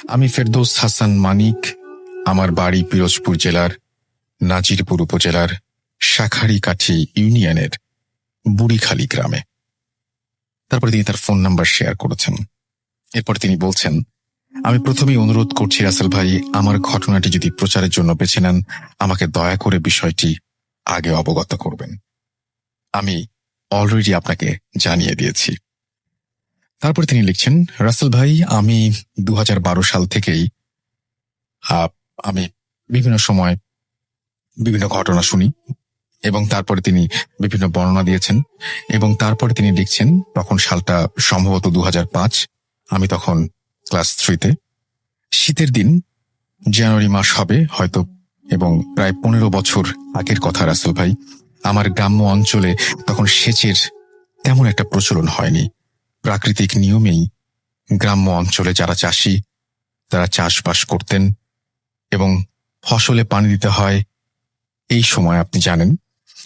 আমি ফেরদৌস হাসান মানিক। আমার বাড়ি পিরোজপুর জেলার নাজিরপুর উপজেলার শাঁখারীকাঠি ইউনিয়নের বুড়িখালী গ্রামে। তারপরে তিনি তার ফোন নাম্বার শেয়ার করেছেন। এরপর তিনি বলছেন, আমি প্রথমেই অনুরোধ করছি রাসেল ভাই, আমার ঘটনাটি যদি প্রচারের জন্য বেছে নেন, আমাকে দয়া করে বিষয়টি আগে অবগত করবেন। আমি অলরেডি আপনাকে জানিয়ে দিয়েছি। তারপরে তিনি লিখছেন, রাসেল ভাই, আমি 2012 সাল থেকেই আমি বিভিন্ন সময় বিভিন্ন ঘটনা শুনি এবং তারপরে তিনি বিভিন্ন বর্ণনা দিয়েছেন এবং তারপরে তিনি লিখছেন, তখন সালটা সম্ভবত 2005। আমি তখন ক্লাস 3-তে। শীতের দিন, জানুয়ারি মাস হবে হয়তো, এবং প্রায় 15 বছর আগের কথা রাসেল ভাই। আমার গ্রাম্য অঞ্চলে তখন সেচের তেমন একটা প্রচলন হয়নি। প্রাকৃতিক নিয়মেই গ্রাম্য অঞ্চলে যারা চাষি তারা চাষবাস করতেন এবং ফসলে পানি দিতে হয় এই সময়, আপনি জানেন।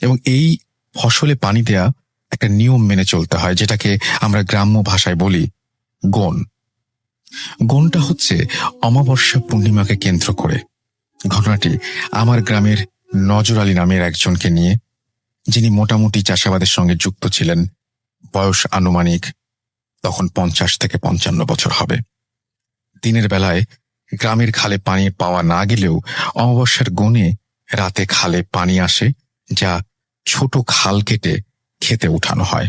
এবং এই ফসলে পানি দেয়া একটা নিয়ম মেনে চলতে হয়, যেটাকে আমরা গ্রাম্য ভাষায় বলি গণ। গণটা হচ্ছে অমাবস্যা পূর্ণিমাকে কেন্দ্র করে। ঘটনাটি আমার গ্রামের নজর আলী নামের একজনকে নিয়ে, যিনি মোটামুটি চাষাবাদের সঙ্গে যুক্ত ছিলেন। বয়স আনুমানিক তখন 50 থেকে 55 বছর হবে। দিনের বেলায় গ্রামের খালে পানি পাওয়া না গেলেও অমাবস্যার গণে রাতে খালে পানি আসে, যা ছোট খাল কেটে খেতে উঠানো হয়।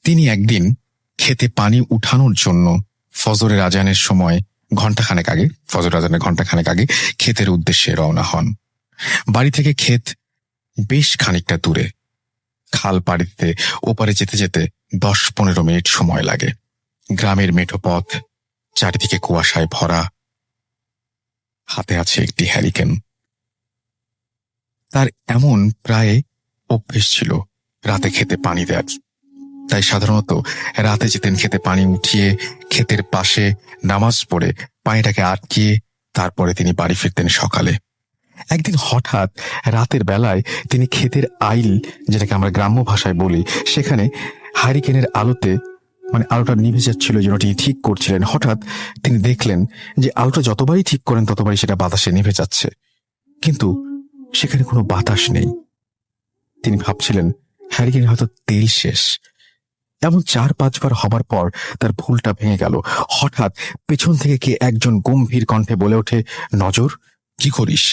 তিনি একদিন খেতে পানি উঠানোর জন্য ফজরের আজানের সময় ঘণ্টাখানেক আগে ক্ষেতের উদ্দেশ্যে রওনা হন। বাড়ি থেকে ক্ষেত বেশ খানিকটা দূরে। খাল পাড়ি দিতে ওপারে যেতে যেতে 10-15 মিনিট সময় লাগে। গ্রামের মেঠো পথ, চারিদিকে কুয়াশায় ভরা। হাতে আছে একটি হ্যারিকেন। তার এমন প্রায় অভ্যেস ছিল রাতে খেতে পানি দেওয়ার। তাই সাধারণত রাতে যেতেন খেতে পানি উঠিয়ে ক্ষেতের পাশে নামাজ পড়ে পানিটাকে আটকিয়ে তারপরে তিনি বাড়ি ফিরতেন সকালে। একদিন হঠাৎ রাতের বেলায় তিনি ক্ষেতের আইল, যেটাকে আমরা গ্রাম্য ভাষায় বলি, সেখানে হ্যারিকেনের আলোতে, আলোটা নিভে যাচ্ছিল, যেন তিনি ঠিক করছিলেন। হঠাৎ তিনি দেখলেন যে আলোটা যতবারই ঠিক করেন ততবারই সেটা বাতাসে নিভে যাচ্ছে, কিন্তু সেখানে কোনো বাতাস নেই। তিনি ভাবছিলেন হ্যারিকেনে হয়তো তেল শেষ। এমন 4-5 বার হবার পর তার ভুলটা ভেঙে গেল। হঠাৎ পেছন থেকে কে একজন গম্ভীর কণ্ঠে বলে ওঠে, নজর, কি করিস?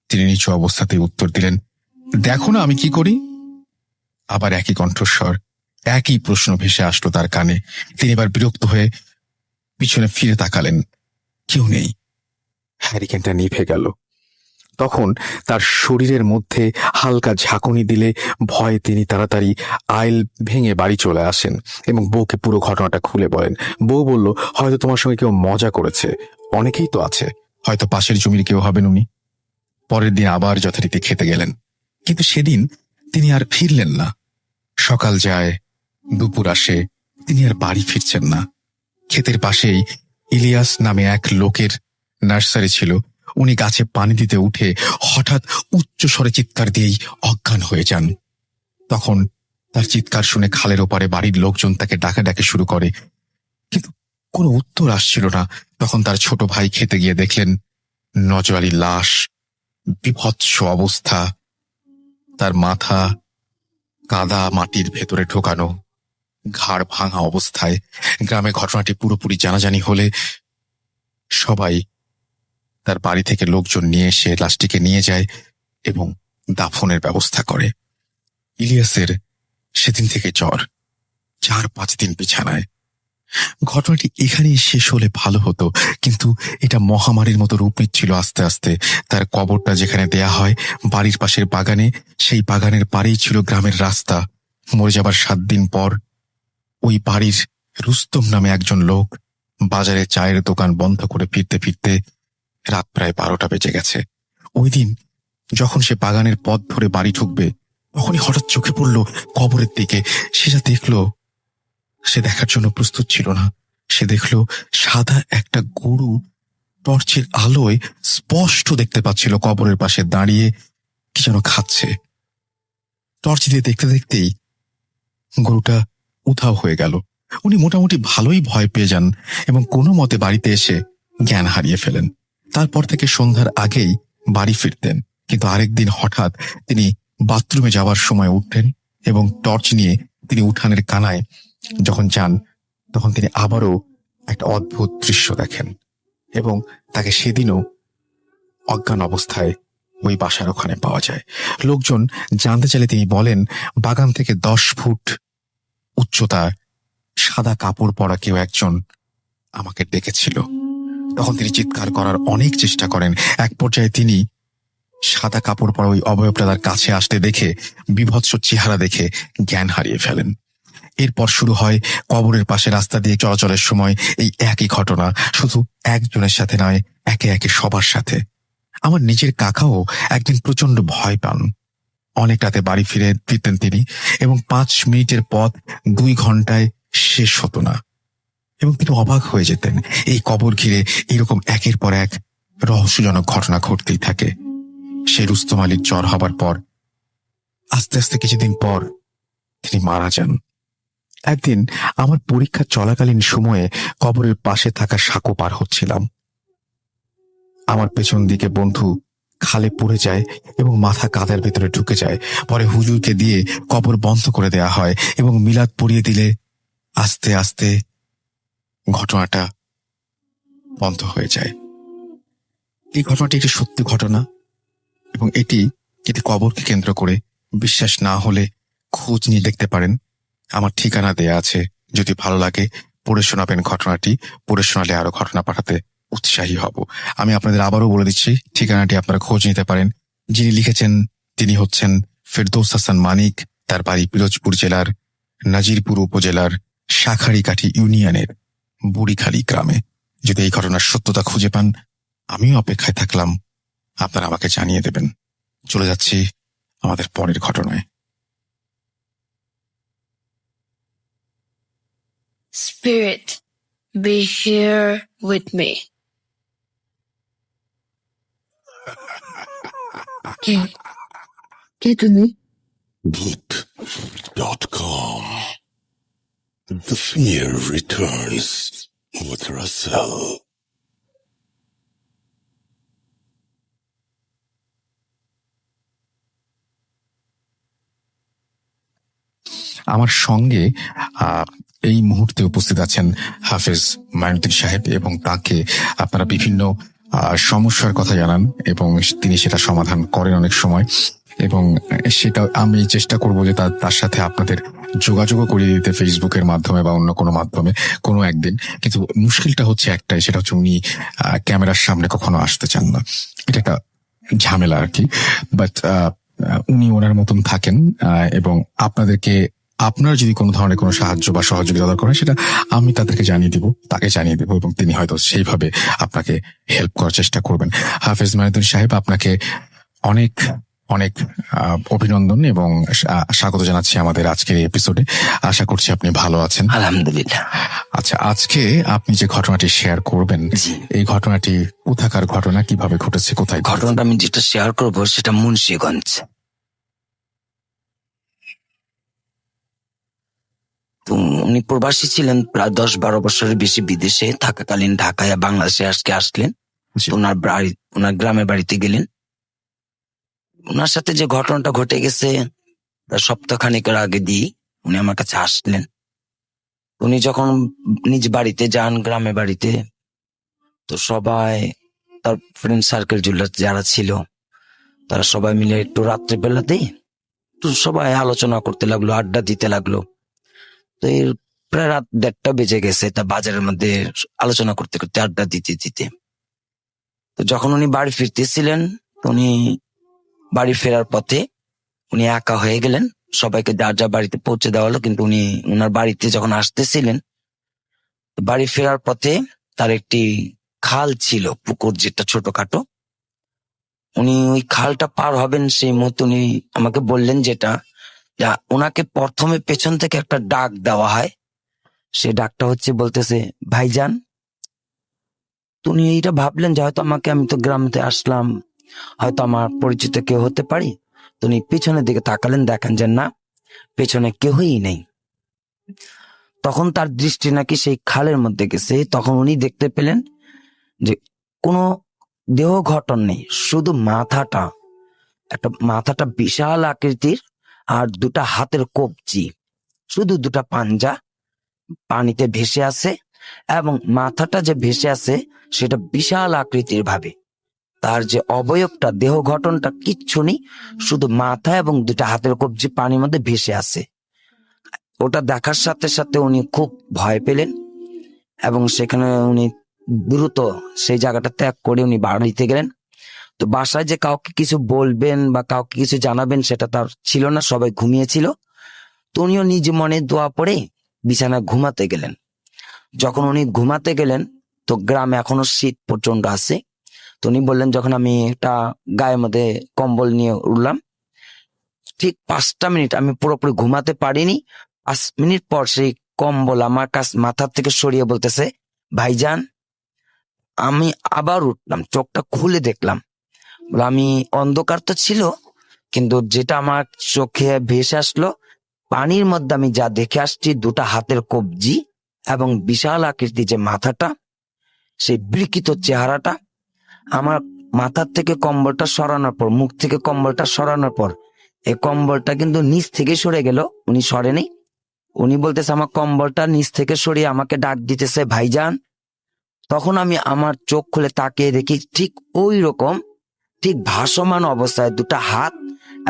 তিনি নিচু অবস্থাতে উত্তর দিলেন, দেখো না আমি কি করি। আবার একই কণ্ঠস্বর, একই প্রশ্ন ভেসে আসলো তার কানে। তিনি এবার বিরক্ত হয়ে পিছনে ফিরে তাকালেন। কেউ নেই। হ্যারিকেনটা নিভে গেল। তখন তার শরীরের মধ্যে হালকা ঝাঁকুনি দিলে ভয়ে তিনি তাড়াতাড়ি আইল ভেঙে বাড়ি চলে আসেন এবং বউকে পুরো ঘটনাটা খুলে বলেন। বউ বলল, হয়তো তোমার সঙ্গে কেউ মজা করেছে, অনেকেই তো আছে, হয়তো পাশের জমির কেউ হবেন উনি। পরের দিন আবার যথারীতি খেতে গেলেন, কিন্তু সেদিন তিনি আর ফিরলেন না। সকাল যায়, দুপুর আসে, তিনি আর বাড়ি ফিরছেন না। ক্ষেতের পাশেই ইলিয়াস নামে এক লোকের নার্সারি ছিল। উনি গাছে পানি দিতে উঠে হঠাৎ উচ্চ স্বরে চিৎকার দিয়েই অজ্ঞান হয়ে যান। তখন তার চিৎকার শুনে খালের ওপারে বাড়ির লোকজন তাকে ডাকাডাকি শুরু করে, কিন্তু কোনো উত্তর আসছিল না। তখন তার ছোট ভাই খেতে গিয়ে দেখলেন নজর আলীর লাশ, বিভৎস অবস্থা, তার মাথা কাদা মাটির ভেতরে ঢোকানো, ঘাড় ভাঙা অবস্থায়। গ্রামে ঘটনাটি পুরোপুরি জানাজানি হলে সবাই তার বাড়ি থেকে লোকজন নিয়ে এসে লাশটিকে নিয়ে যায় এবং দাফনের ব্যবস্থা করে। ইলিয়াসের সেদিন থেকে জ্বর, 4-5 দিন বিছানায়। ঘটনাটি এখানেই শেষ হলে ভালো হতো, কিন্তু এটা মহামারীর মতো রূপ নিচ্ছিল আস্তে আস্তে। তার কবরটা যেখানে দেয়া হয় বাড়ির পাশের বাগানে, সেই বাগানের পাড়েই ছিল গ্রামের রাস্তা। মরে যাবার 7 দিন পর ওই বাড়ির রুস্তম নামে একজন লোক বাজারে চায়ের দোকান বন্ধ করে ফিরতে ফিরতে রাত প্রায় 12টা বেজে গেছে। ওই দিন যখন সে বাগানের পথ ধরে বাড়ি ঢুকবে, তখনই হঠাৎ চোখে পড়ল কবরের দিকে। সে যা দেখল, সে দেখার জন্য প্রস্তুত ছিল না। সে দেখল সাদা একটা গরু টর্চের আলোয় স্পষ্ট দেখতে পাচ্ছিল কবরের পাশে দাঁড়িয়ে কি যেন খাচ্ছে। টর্চ দিয়ে দেখতে দেখতেই গরুটা উধাও হয়ে গেল। উনি মোটামুটি ভালোই ভয় পেয়ে যান এবং কোনো মতে বাড়িতে এসে জ্ঞান হারিয়ে ফেলেন। তারপর থেকে সন্ধ্যার আগেই বাড়ি ফিরতেন, কিন্তু আরেকদিন হঠাৎ তিনি বাথরুমে যাওয়ার সময় উঠতেন এবং টর্চ নিয়ে তিনি উঠানের কানায় যখন যান তখন তিনি আবারও একটা অদ্ভুত দৃশ্য দেখেন এবং তাকে সেদিনও অজ্ঞান অবস্থায় ওই বাসার ওখানে পাওয়া যায়। লোকজন জানতে চাইলে তিনি বলেন, বাগান থেকে 10 ফুট উচ্চতায় সাদা কাপড় পরা কেউ একজন আমাকে ডেকেছিল। তখন তিনি চিৎকার করার অনেক চেষ্টা করেন। এক পর্যায়ে তিনি সাদা কাপড় পরা ওই অবয়বটা তার কাছে আসতে দেখে বিভৎস চেহারা দেখে জ্ঞান হারিয়ে ফেলেন। এরপর শুরু হয় কবরের পাশে রাস্তা দিয়ে চলাচলের সময় এই একই ঘটনা, শুধু একজনের সাথে নয়, একে একে সবার সাথে। আমার নিজের কাকাও একদিন প্রচন্ড ভয় পান। অনেক রাতে বাড়ি ফিরতেন তিনি এবং 5 মিনিটের পথ 2 ঘন্টায় শেষ হতো না এবং তিনি অবাক হয়ে যেতেন। এই কবর ঘিরে এরকম একের পর এক রহস্যজনক ঘটনা ঘটতেই থাকে। সে রুস্তম আলীর জ্বর হবার পর আস্তে আস্তে কিছুদিন পর তিনি মারা যান। একদিন আমার পরীক্ষা চলাকালীন সময়ে কবরের পাশে থাকা সাঁকো পার হচ্ছিলাম। আমার পেছন দিকে বন্ধু খালে পড়ে যায় এবং মাথা কাদার ভেতরে ঢুকে যায়। পরে হুজুরকে দিয়ে কবর বন্ধ করে দেয়া হয় এবং মিলাদ পড়িয়ে দিলে আস্তে আস্তে ঘটনাটা বন্ধ হয়ে যায়। এই ঘটনাটি একটি সত্যি ঘটনা এবং এটি কবরকে কেন্দ্র করে। বিশ্বাস না হলে খোঁজ নিয়ে দেখতে পারেন, আমার ঠিকানা দেয়া আছে। যদি ভালো লাগে পড়ে শোনাবেন ঘটনাটি। পড়ে শোনালে আরো ঘটনা পাঠাতে উৎসাহী হব। আমি আপনাদের আবারও বলে দিচ্ছি, ঠিকানাটি আপনারা খোঁজ নিতে পারেন। যিনি লিখেছেন তিনি হচ্ছেন ফেরদৌস হাসান মানিক। তার বাড়ি পিরোজপুর জেলার নাজিরপুর উপজেলার শাখারিকাঠি ইউনিয়নের বুড়িখালী গ্রামে। যদি এই ঘটনার সত্যতা খুঁজে পান, আমিও অপেক্ষায় থাকলাম, আপনারা আমাকে জানিয়ে দেবেন। চলে যাচ্ছি আমাদের পরের ঘটনায়। Spirit, be here with me. কে তুমি? Boot.com. The fear returns with Russell. আমার সঙ্গে এই মুহূর্তে উপস্থিত আছেন হাফেজ মাইনুদ্দিন সাহেব এবং তাকে আপনারা বিভিন্ন সমস্যার কথা জানান এবং তিনি সেটা সমাধান করেন অনেক সময়, এবং সেটা আমি চেষ্টা করব যে তার সাথে আপনাদের যোগাযোগও করিয়ে দিতে ফেসবুকের মাধ্যমে বা অন্য কোনো মাধ্যমে কোনো একদিন। কিন্তু মুশকিলটা হচ্ছে একটাই, সেটা হচ্ছে উনি ক্যামেরার সামনে কখনো আসতে চান না। এটা একটা ঝামেলা আর কি। বাট উনি ওনার মতন থাকেন এবং আপনার যদি কোনো ধরনের কোনো সাহায্য বা সহযোগিতা দরকার হয় সেটা আমি তাকে জানিয়ে দিব এবং তিনি হয়তো সেইভাবে আপনাকে হেল্প করার চেষ্টা করবেন। হাফেজ মাইনুদ্দিন সাহেব, আপনাকে অনেক অনেক অভিনন্দন এবং স্বাগত জানাচ্ছি আমাদের আজকের এপিসোডে। আশা করছি আপনি ভালো আছেন। আলহামদুলিল্লাহ। আচ্ছা, আজকে আপনি যে ঘটনাটি শেয়ার করবেন, এই ঘটনাটি কোথাকার ঘটনা, কিভাবে ঘটেছে, কোথায়? ঘটনাটা আমি যেটা শেয়ার করব সেটা মুন্সিগঞ্জ। তো উনি প্রবাসী ছিলেন, প্রায় 10-12 বছরের বেশি বিদেশে থাকাকালীন ঢাকায় বাংলাদেশে আসলেন। ওনার গ্রামের বাড়িতে গেলেন। ওনার সাথে যে ঘটনাটা ঘটে গেছে প্রায় সপ্তাহখানেকের আগে দিয়ে উনি আমার কাছে আসলেন। উনি যখন নিজ বাড়িতে যান, গ্রামের বাড়িতে, তো সবাই তার ফ্রেন্ড সার্কেল যারা ছিল তারা সবাই মিলে একটু রাত্রিবেলাতেই তো সবাই আলোচনা করতে লাগলো, আড্ডা দিতে লাগলো। তো এর প্রায় রাত 1:30 বেজে গেছে। তা বাজারের মধ্যে আলোচনা করতে করতে, আড্ডা দিতে দিতে, তো যখন উনি বাড়ি ফিরতেছিলেন, উনি বাড়ি ফেরার পথে উনি একা হয়ে গেলেন। সবাইকে যার যা বাড়িতে পৌঁছে দেওয়া হলো, কিন্তু উনি ওনার বাড়িতে যখন আসতেছিলেন, বাড়ি ফেরার পথে তার একটি খাল ছিল, পুকুর যেটা ছোটখাটো। উনি ওই খালটা পার হবেন সেই মুহূর্তে উনি আমাকে বললেন যেটা ওনাকে প্রথমে পেছন থেকে একটা ডাক দেওয়া হয়। সে ডাকটা হচ্ছে, বলতেছে, ভাইজান। উনি এইটা ভাবলেন যে হয়তো আমি তো গ্রামে আসলাম, হয়তো আমার পরিচিত কেউ হতে পারি। তো উনি পিছনের দিকে তাকালেন, দেখেন যে না, পেছনে কেউই নেই। তখন তার দৃষ্টি নাকি সেই খালের মধ্যে গেছে। তখন উনি দেখতে পেলেন যে কোনো দেহ গঠন নেই, শুধু মাথাটা বিশাল আকৃতির, আর দুটা হাতের কবজি, শুধু দুটা পাঞ্জা পানিতে ভেসে আছে, এবং মাথাটা যে ভেসে আছে সেটা বিশাল আকৃতির ভাবে। তার যে অবয়বটা, দেহ গঠনটা কিচ্ছু নেই, শুধু মাথা এবং দুটা হাতের কবজি পানির মধ্যে ভেসে আছে। ওটা দেখার সাথে সাথে উনি খুব ভয় পেলেন, এবং সেখানে উনি দ্রুত সেই জায়গাটা ত্যাগ করে উনি বাড়িতে গেলেন। তো বাসায় যে কাউকে কিছু বলবেন বা কাউকে কিছু জানাবেন সেটা তার ছিল না, সবাই ঘুমিয়েছিল। তো উনিও নিজ মনে দোয়া পড়ে বিছানায় ঘুমাতে গেলেন। যখন উনি ঘুমাতে গেলেন, তো গ্রামে এখনো শীত প্রচন্ড আছে। তো উনি বললেন, যখন আমি একটা গায়ের মধ্যে কম্বল নিয়ে উঠলাম, ঠিক 5টা মিনিট আমি পুরোপুরি ঘুমাতে পারিনি। 5 মিনিট পর সেই কম্বল আমার মাথার থেকে সরিয়ে বলতেছে, ভাইজান। আমি আবার উঠলাম, চোখটা খুলে দেখলাম, বলে আমি অন্ধকার তো ছিল, কিন্তু যেটা আমার চোখে ভেসে আসলো, পানির মধ্যে আমি যা দেখে আসছি, দুটা হাতের কবজি এবং বিশাল আকৃতি যে মাথাটা, সেই বিকৃত চেহারাটা। আমার মাথার থেকে কম্বলটা সরানোর পর, মুখ থেকে কম্বলটা সরানোর পর, এই কম্বলটা কিন্তু নিচ থেকে সরে গেল, উনি সরেনি। উনি বলতেছে আমার কম্বলটা নিচ থেকে সরিয়ে আমাকে ডাক দিতেছে, ভাইজান। তখন আমি আমার চোখ খুলে তাকিয়ে দেখি ঠিক ওই রকম, ঠিক ভাসমান অবস্থায় দুটা হাত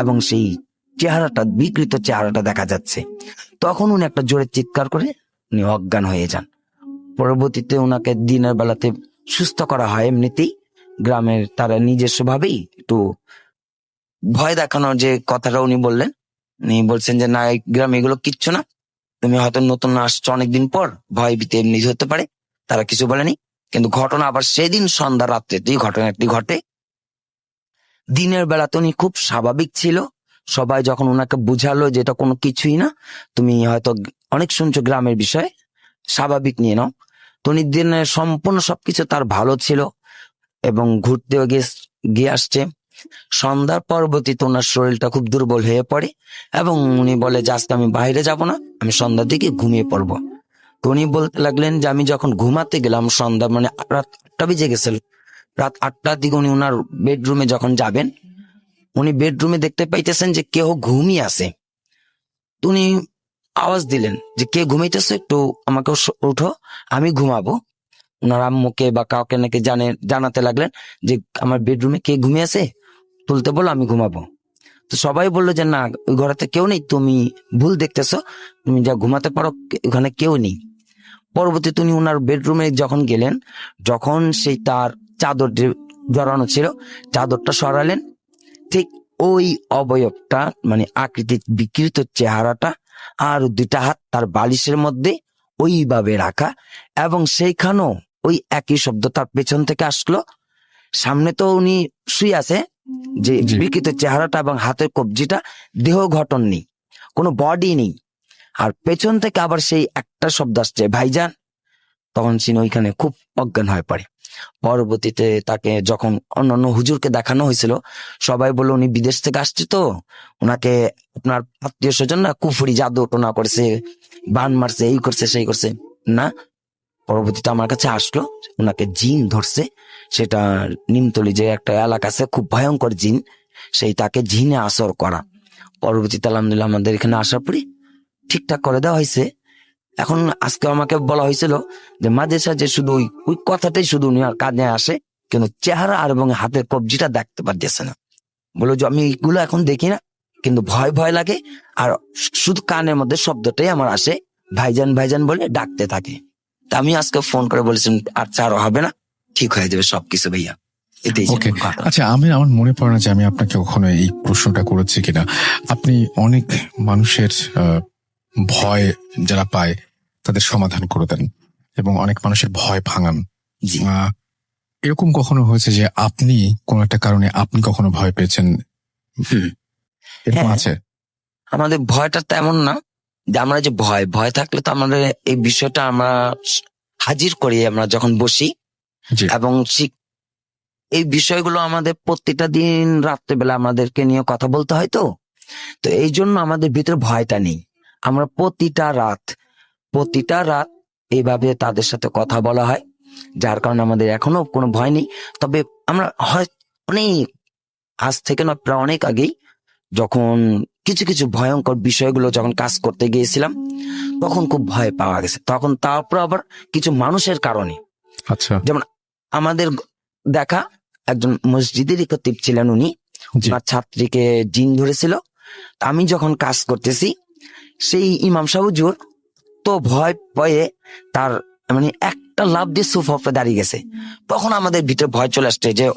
এবং সেই চেহারাটা, বিকৃত চেহারাটা দেখা যাচ্ছে। তখন উনি একটা জোরে চিৎকার করে উনি অজ্ঞান হয়ে যান। পরবর্তীতে ওনাকে দিনের বেলাতে সুস্থ করা হয়। এমনিতেই গ্রামের তারা নিজস্ব ভাবেই একটু ভয় দেখানোর যে কথাটা উনি বললেন, উনি বলছেন যে না, এই গ্রামে এগুলো কিচ্ছু না, তুমি হয়তো নতুন আসছো অনেকদিন পর, ভয় ভীতি এমনি হতে পারে। তারা কিছু বলেনি। কিন্তু ঘটনা আবার সেদিন সন্ধ্যা রাত্রেতেই ঘটনাটি ঘটে। দিনের বেলাতে উনি খুব স্বাভাবিক ছিল। সবাই যখন ওনাকে বুঝালো যে এটা কোনো কিছুই না, তুমি হয়তো অনেক শুনছো গ্রামের বিষয়ে, স্বাভাবিক নিয়ে নাও, তো উনি দিনের সম্পূর্ণ সবকিছু তার ভালো ছিল এবং ঘুরতেও গিয়ে আসছে। সন্ধ্যার পরবর্তীতে ওনার শরীরটা খুব দুর্বল হয়ে পড়ে এবং উনি বলে যে আজকে আমি বাইরে যাব না, আমি সন্ধ্যার দিকে ঘুমিয়ে পড়বো। তো উনি বলতে লাগলেন যে আমি যখন ঘুমাতে গেলাম, সন্ধ্যা মানে রাত 8টা বেজে গেছিল, রাত 8টার দিকে উনি ওনার বেডরুমে যখন যাবেন, উনি বেডরুমে দেখতে পাইতেছেন যে কেউ ঘুমিয়ে আছে। তো উনি আওয়াজ দিলেন যে কে ঘুমাইতেছে, একটু আমাকে উঠো, আমি ঘুমাবো। ওনার আম্মুকে বা কাউকে নাকি জানাতে লাগলেন যে আমার বেডরুমে কে ঘুমিয়ে আছে, তুলতে বলো, আমি ঘুমাবো। তো সবাই বললো যে না, ওই ঘরেতে কেউ নেই, তুমি ভুল দেখতেছো, তুমি যা ঘুমাতে পারো, ওখানে কেউ নেই। পরবর্তীতে উনি ওনার বেডরুমে যখন গেলেন, যখন সেই তার চাদর জড়ানো ছিল, চাদরটা সরালেন, ঠিক ওই অবয়বটা মানে আকৃতির বিকৃত চেহারাটা আর দুইটা হাত তার বালিশের মধ্যে ওইভাবে রাখা, এবং সেইখানেও ওই একই শব্দ তার পেছন থেকে আসলো। সামনে তো উনি শুয়ে আছে, যে জি। বিকৃত চেহারাটা এবং হাতের কবজিটা, দেহ গঠন নেই, কোনো বডি নেই, আর পেছন থেকে আবার সেই একটা শব্দ আসছে, ভাইজান। তখন তিনি ওইখানে খুব অজ্ঞান হয়ে পড়ে। পরবর্তীতে তাকে যখন অন্যান্য হুজুরকে দেখানো হয়েছিল, সবাই বললো উনি বিদেশ থেকে আসছে, তো ওনাকে আপনার আত্মীয় স্বজন না কুফরি জাদু টোনা করছে, বান মারছে, এই করছে সেই করছে না। পরবর্তীতে আমার কাছে আসলো, ওনাকে জিন ধরছে। সেটা নিমতলি যে একটা এলাকা আছে, খুব ভয়ঙ্কর জিন, সেই তাকে জিনে আসর করা। পরবর্তীতে আলহামদুলিল্লাহ আমাদের এখানে আসার পরে ঠিকঠাক করে দেওয়া হয়েছে। এখন আজকে আমাকে বলা হয়েছিল যে মাঝে সাঝে শুধু ওই কথাটাই শুধু উনি আর কাজে আসে, কিন্তু চেহারা আর এবং হাতের কবজিটা দেখতে পারতেছে না। বলো যে আমি এইগুলো এখন দেখি না, কিন্তু ভয় ভয় লাগে, আর শুধু কানের মধ্যে শব্দটাই আমার আসে, ভাইজান ভাইজান বলে ডাকতে থাকে। তা আমি আজকে ফোন করে বলেছিলাম আচ্ছা আর হবে না, ঠিক হয়ে যাবে সবকিছু ভাইয়া। এটাই যে ওকে, কথা। আচ্ছা, আমার মনে পড়ে না যে আমি আপনাকে কখনো এই প্রশ্নটা করেছি কিনা। আপনি অনেক মানুষের ভয় যারা পায় তাদের সমাধান করে দেন এবং অনেক মানুষের ভয় ভাঙান। জি। এরকম কখনো হয়েছে যে আপনি কোন একটা কারণে আপনি কখনো ভয় পেয়েছেন? এরকম হ্যাঁ। আছে? আমাদের ভয়টা তেমন না, যে আমরা যে ভয় থাকলে তো আমাদের এই বিষয়টা আমরা হাজির করি আমরা যখন বসি, জি। এবং এই বিষয়গুলো আমাদের প্রত্যেকটা দিন রাত্রেবেলা আমাদেরকে নিয়ে কথা বলতে হয়। তো এই জন্য আমাদের ভিতরে ভয়টা নেই। আমরা প্রতিটা রাত প্রতিটা রাত এইভাবে তাদের সাথে কথা বলা হয়, যার কারণে আমাদের এখনো কোনো ভয় নেই। তবে আমরা হয় অনেক আজ থেকে না প্রায় অনেক আগেই যখন কিছু কিছু ভয়ঙ্কর বিষয়গুলো যখন কাজ করতে গিয়েছিলাম তখন খুব ভয় পাওয়া গেছে। তখন তারপর আবার কিছু মানুষের কারণে, আচ্ছা, যেমন আমাদের দেখা একজন মসজিদের খতিব ছিলেন, উনি জি, ওনার ছাত্রীকে জিন ধরেছিল। আমি যখন কাজ করতেছি সেই ইমাম সাহেব হুজুর তো ভয় পেয়ে তার মানে একটা লাফ দিয়ে সোফা উপরে দাঁড়িয়ে গেছে। তখন আমাদের ভিতরে ভয় চলে আসছে যে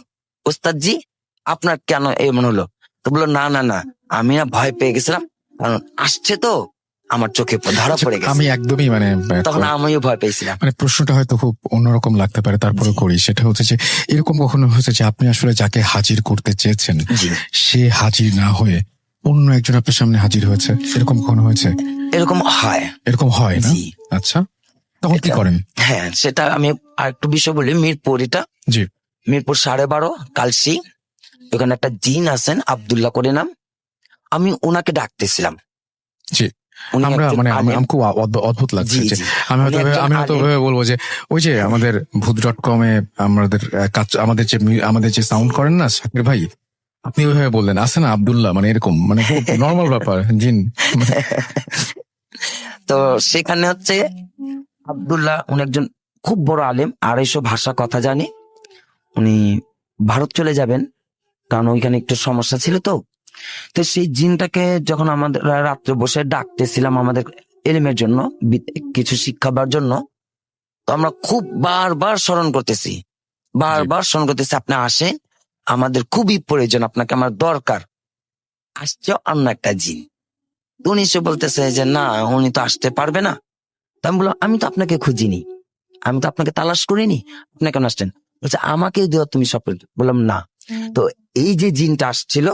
ওস্তাদ জি আপনার কেন এমন হলো? তো বললো না না না, আমি না ভয় পেয়ে গেছিলাম, কারণ আসছে তো আমার চোখে ধরা পড়ে আচ্ছা, আমি গেছে। একদমই মানে তখন আমিও ভয় পেয়েছিলাম। মানে প্রশ্নটা হয়তো খুব অন্যরকম লাগতে পারে, তারপরে করি। সেটা হচ্ছে যে এরকম কখনো হয়েছে যে আপনি আসলে যাকে হাজির করতে চেয়েছেন জি, সে হাজির না হয়ে অন্য একজন আপনার সামনে হাজির হয়েছে, এরকম কখনো হয়েছে? এরকম হয়। এরকম হয় না? জি, আচ্ছা, তখন কি এটা- করেন? হ্যাঁ, সেটা আমি আরেকটু বিষয় বলি। মিরপুর, এটা জি, মিরপুর 12.5 কালসি, ওখানে একটা জিন আছেন আব্দুল্লাহ করে নাম। আমি ওনাকে ডাকতেছিলাম। জি। উনি আমরা একজন মানে আলেম। খুব অদ্ভুত লাগছে জি, যে জি। আমি উনি একজন হয়তো আলেম। ভেবে বলবো যে ওই যে আমাদের ভূত.com এ আমাদের কাজ, আমাদের যে সাউন্ড করেন না শাকির ভাই, আপনি ওইভাবে বললেন আছে না আব্দুল্লাহ, মানে এরকম মানে খুব নর্মাল ব্যাপার জিন মানে, তো সেখানে হচ্ছে আব্দুল্লাহ, উনি একজন খুব বড় আলেম, 250 ভাষা কথা জানে। উনি ভারত চলে যাবেন, কারণ ওইখানে একটু সমস্যা ছিল। তো তো সেই জিনটাকে যখন আমাদের রাত্রে বসে ডাকতেছিলাম আমাদের এলিমের জন্য, কিছু শিক্ষাবার জন্য, তো আমরা খুব বারবার স্মরণ করতেছি, বারবার স্মরণ করতেছি আপনি আসেন, আমাদের খুবই প্রয়োজন, আপনাকে আমার দরকার। আসছে অন্য একটা জিন। তো উনি সে বলতেছে যে না, উনি তো আসতে পারবে না। তো আমি বললাম আমি তো আপনাকে খুঁজিনি, আমি তো আপনাকে তালাশ করিনি, আপনি কেন আসছেন? বলছে আমাকে দেওয়া তুমি সব। বললাম না। তো এই যে জিনটা আসছিল,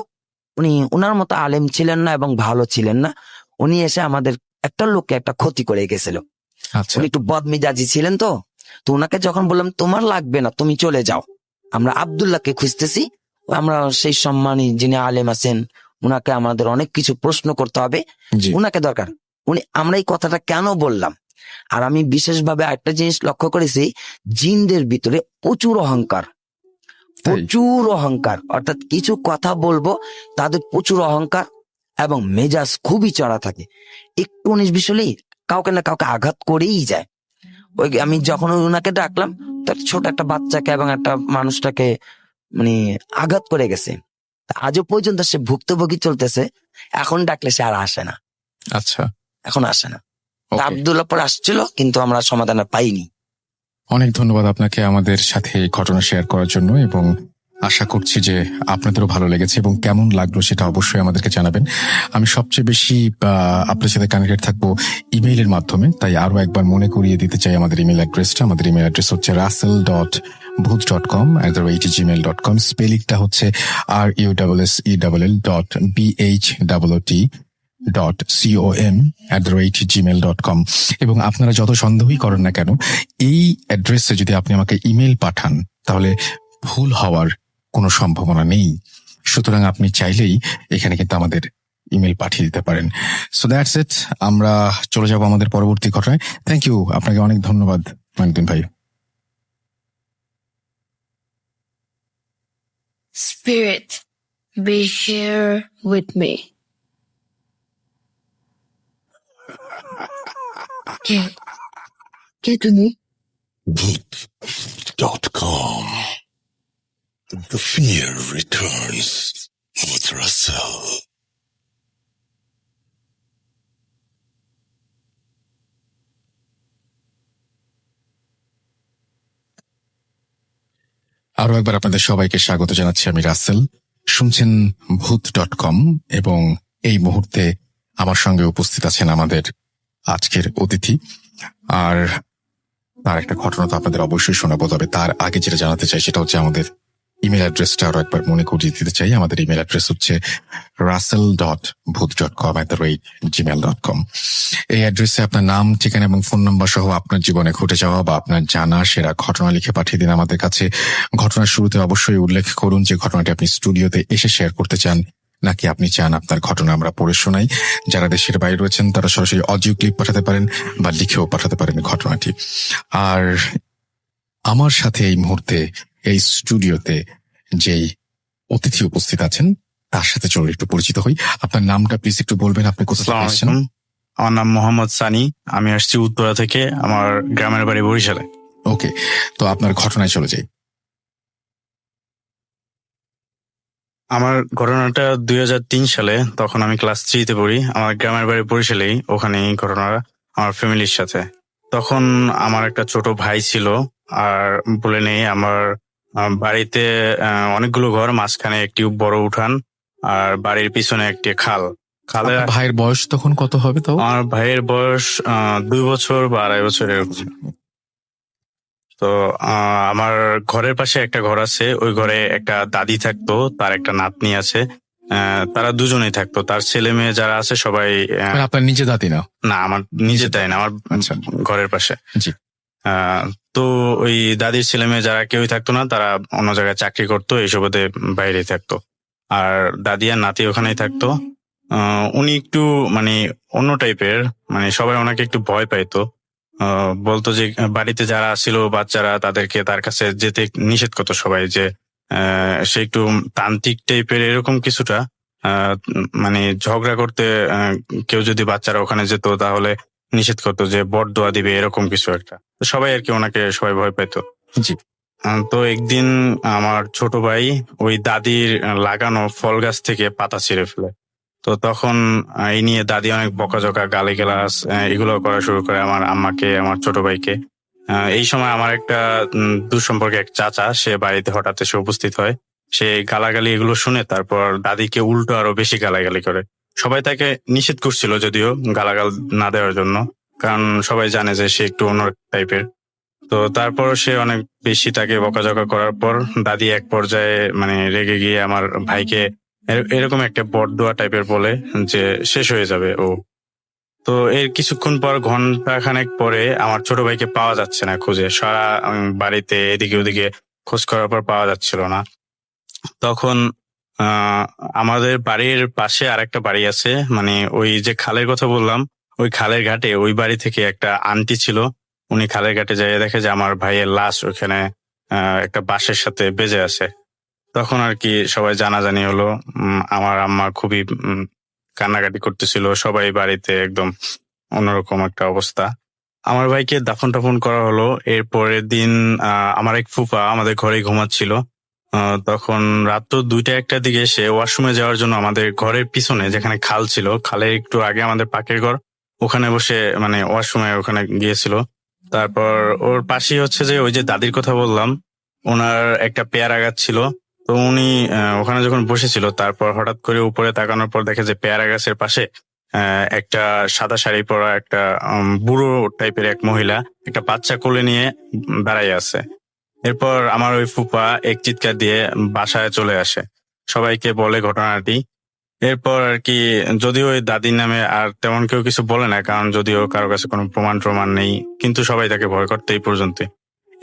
উনি উনার মতো আলেম ছিলেন না এবং ভালো ছিলেন না। উনি এসে আমাদের একটা লোককে একটা ক্ষতি করে গেছিল। আচ্ছা, উনি একটু বদমেজাজি ছিলেন। তো তো ওনাকে যখন বললাম তোমার লাগবে না, তুমি চলে যাও, আমরা আব্দুল্লাহকে খুঁজতেছি, আমরা সেই সম্মানী যিনি আলেম আছেন, উনাকে আমাদের অনেক কিছু প্রশ্ন করতে হবে, জি, উনাকে দরকার। আমরা এই কথাটা কেন বললাম? আর আমি বিশেষভাবে একটা জিনিস লক্ষ্য করেছি, জিনদের ভিতরে প্রচুর অহংকার, প্রচুর অহংকার। অর্থাৎ কিছু কথা বলবো, তাদের প্রচুর অহংকার এবং মেজাজ খুবই চড়া থাকে। একটু 19-20 হলেই কাউকে না কাউকে আঘাত করেই যায়। ওই আমি যখন ওনাকে ডাকলাম, তার ছোট একটা বাচ্চাকে এবং একটা মানুষটাকে মানে আঘাত করে গেছে। আজও পর্যন্ত সে ভুক্তভোগী চলতেছে। এখন ডাকলে সে আর আসে না, আচ্ছা, এখন আসে না। ওকে। আব্দুল্লাহ পর আসছিল, কিন্তু আমরা সমাধান আর পাইনি। অনেক ধন্যবাদ আপনাকে আমাদের সাথে এই ঘটনা শেয়ার করার জন্য, এবং আশা করছি যে আপনাদেরও ভালো লেগেছে এবং কেমন লাগলো সেটা অবশ্যই আমাদেরকে জানাবেন। আমি সবচেয়ে বেশি আপনার সাথে কানেক্টেড থাকবো ইমেইলের মাধ্যমে, তাই আরো একবার মনে করিয়ে দিতে চাই আমাদের ইমেল অ্যাড্রেসটা। আমাদের ইমেল অ্যাড্রেস হচ্ছে russell.booth.com@gmail.com। স্পেলিংটা হচ্ছে russell.bhott.com। এবং আপনারা যত সন্দেহই করেন না কেন, এই অ্যাড্রেসে যদি আপনি আমাকে ইমেল পাঠান তাহলে ভুল হওয়ার কোনো সম্ভাবনা নেই। সুতরাং আপনি চাইলেই এখানে কিন্তু আমাদের ইমেল পাঠিয়ে দিতে পারেন। সো দ্যাটস ইট, আমরা চলে যাব আমাদের পরবর্তী ঘটনায়। থ্যাংক ইউ, আপনাকে অনেক ধন্যবাদ মাইনুদ্দিন ভাই। Spirit, be here with me. কে তুমি? Boot.com. The fear returns with Russell. আরো একবার আপনাদের সবাইকে স্বাগত জানাচ্ছি, আমি রাসেল। শুনছেন ভূত.com, এবং এই মুহূর্তে আমার সঙ্গে উপস্থিত আছেন আমাদের আজকের অতিথি। আর তার একটা ঘটনা তো আপনাদের অবশ্যই শোনাবো, তবে তার আগে যেটা জানাতে চাই সেটা হচ্ছে আমাদের ইমেল অ্যাড্রেসটা আরো একবার মনে করিয়ে দিতে চাই। আমাদের ইমেল অ্যাড্রেস হচ্ছে russell.booth.com@gmail.com। এই অ্যাড্রেসে আপনার নাম, ঠিকানা এবং ফোন নাম্বার সহ আপনার জীবনে ঘটে যাওয়া বা আপনার জানা সেরা ঘটনা লিখে পাঠিয়ে দিন আমাদের কাছে। ঘটনার শুরুতে অবশ্যই উল্লেখ করুন যে ঘটনাটি আপনি স্টুডিওতে এসে শেয়ার করতে চান, নাকি আপনি চান আপনার ঘটনা আমরা পড়ে শোনাই? যারা দেশের বাইরে রয়েছেন তারা সরাসরি অডিও ক্লিপ পাঠাতে পারেন বা লিখেও পাঠাতে পারেন ঘটনাটি। আর আমার সাথে এই মুহূর্তে এই স্টুডিওতে যেই অতিথি উপস্থিত আছেন তার সাথে চলুন একটু পরিচিত হই। আপনার নামটা প্লিজ একটু বলবেন, আপনি কোথা থেকে আসসালামু আসছেন? আলাইকুম। আমার নাম মোহাম্মদ সানি। আমি আসছি উত্তরা থেকে। আমার গ্রামের বাড়ি বরিশালে। ওকে, তো আপনার ঘটনায় চলে যাই। আমার ঘটনাটা 2003 সালে, তখন আমি ক্লাস 3-তে পড়ি। আমার গ্রামের বাড়ি বরিশালেই, ওখানেই ঘটনাটা আমার ফ্যামিলির সাথে। তখন আমার একটা ছোট ভাই ছিল, আর বলে নেই আমার বাড়িতে অনেকগুলো ঘর, মাঝখানে একটি বড় উঠান, আর বাড়ির পিছনে একটি খাল। খালে আপনার ভাইয়ের বয়স তখন কত হবে তাও? আমার ভাইয়ের বয়স 2 বছর বা 2.5 বছর এরকম। তো আমার ঘরের পাশে একটা ঘর আছে, ওই ঘরে একটা দাদি থাকতো, তার একটা নাতনি আছে। তারা দুজনেই থাকতো। তার ছেলে মেয়ে যারা আছে সবাই মানে আপনার নিজে দাদি না? না, আমার নিজে তাই না, আমার আচ্ছা। ঘরের পাশে। জি। তো ওই দাদির ছেলে মেয়ে যারা কেউই থাকতো না, তারা অন্য জায়গায় চাকরি করতো, এইসবতে বাইরে থাকতো। আর দাদি আর নাতি ওখানেই থাকতো। উনি একটু মানে অন্য টাইপের, মানে সবাই ওনাকে একটু ভয় পাইতো। বলতো যে বাড়িতে যারা ছিল বাচ্চারা, তাদেরকে তার কাছে যেতে নিষেধ করতো সবাই, যে সে একটু তান্ত্রিক টাইপের এরকম কিছুটা। মানে ঝগড়া করতে কেউ যদি বাচ্চারা ওখানে যেত তাহলে নিষেধ করতো, যে বরদোয়া দিবে এরকম কিছু একটা। তো সবাই আর কি ওনাকে সবাই ভয় পাইতো। জি। তো একদিন আমার ছোট ভাই ওই দাদির লাগানো ফল গাছ থেকে পাতা ছিঁড়ে ফেলে। তো তখন এই নিয়ে দাদি অনেক বকাঝকা, গালিগালাজ এগুলো করা শুরু করে আমার আম্মাকে, আমার ছোট ভাইকে। এই সময় আমার একটা দুঃসম্পর্কে এক চাচা, সে বাড়িতে হঠাৎ এসে উপস্থিত হয়। সে গালাগালি এগুলো শুনে তারপর দাদিকে উল্টো আরো বেশি গালাগালি করে। সবাই তাকে নিষেধ করছিল যদিও গালাগাল না দেওয়ার জন্য, কারণ সবাই জানে যে সে একটু অন্য টাইপের। তো তারপর সে অনেক বেশি তাকে বকাঝকা করার পর দাদি এক পর্যায়ে মানে রেগে গিয়ে আমার ভাইকে এরকম একটা বরদোয়া টাইপের বলে যে শেষ হয়ে যাবে ও। তো এর কিছুক্ষণ পর, ঘন্টা খানেক পরে, আমার ছোট ভাইকে পাওয়া যাচ্ছে না খুঁজে। সারা বাড়িতে এদিকে ওদিকে খোঁজ করার পর পাওয়া যাচ্ছিল না। তখন আমাদের বাড়ির পাশে আরেকটা বাড়ি আছে, মানে ওই যে খালের কথা বললাম, ওই খালের ঘাটে ওই বাড়ি থেকে একটা আন্টি ছিল। উনি খালের ঘাটে যাইয়ে দেখে যে আমার ভাইয়ের লাশ ওখানে একটা বাঁশের সাথে বেজে আছে। তখন আর কি সবাই জানাজানি হলো। আমার আম্মা খুবই কান্নাকাটি করতেছিল, সবাই বাড়িতে একদম অন্যরকম একটা অবস্থা। আমার ভাইকে দাফন টাফন করা হলো। এর পরের দিন আমার এক ফুফা আমাদের ঘরে ঘুমাচ্ছিল। তখন রাত 2টা-1টার দিকে সে ওয়াশরুমে যাওয়ার জন্য আমাদের ঘরের পিছনে, যেখানে খাল ছিল, খালের একটু আগে আমাদের পাকের ঘর, ওখানে বসে মানে ওয়াশরুমে ওখানে গিয়েছিল। তারপর ওর পাশেই হচ্ছে যে ওই যে দাদির কথা বললাম, ওনার একটা পেয়ারা গাছ ছিল। তো উনি ওখানে যখন বসেছিল, তারপর হঠাৎ করে উপরে তাকানোর পর দেখে যে পেয়ারা গাছের পাশে একটা সাদা শাড়ি পরা একটা বুড়ো টাইপের এক মহিলা একটা বাচ্চা কোলে নিয়ে দাঁড়াই আছে। এরপর আমার ওই ফুপা এক চিৎকার দিয়ে বাসায় চলে আসে, সবাইকে বলে ঘটনাটি। এরপর আর কি, যদিও ওই দাদির নামে আর তেমন কেউ কিছু বলে না, কারণ যদিও কারো কাছে কোনো প্রমাণ নেই, কিন্তু সবাই তাকে ভয় করতে এই পর্যন্ত।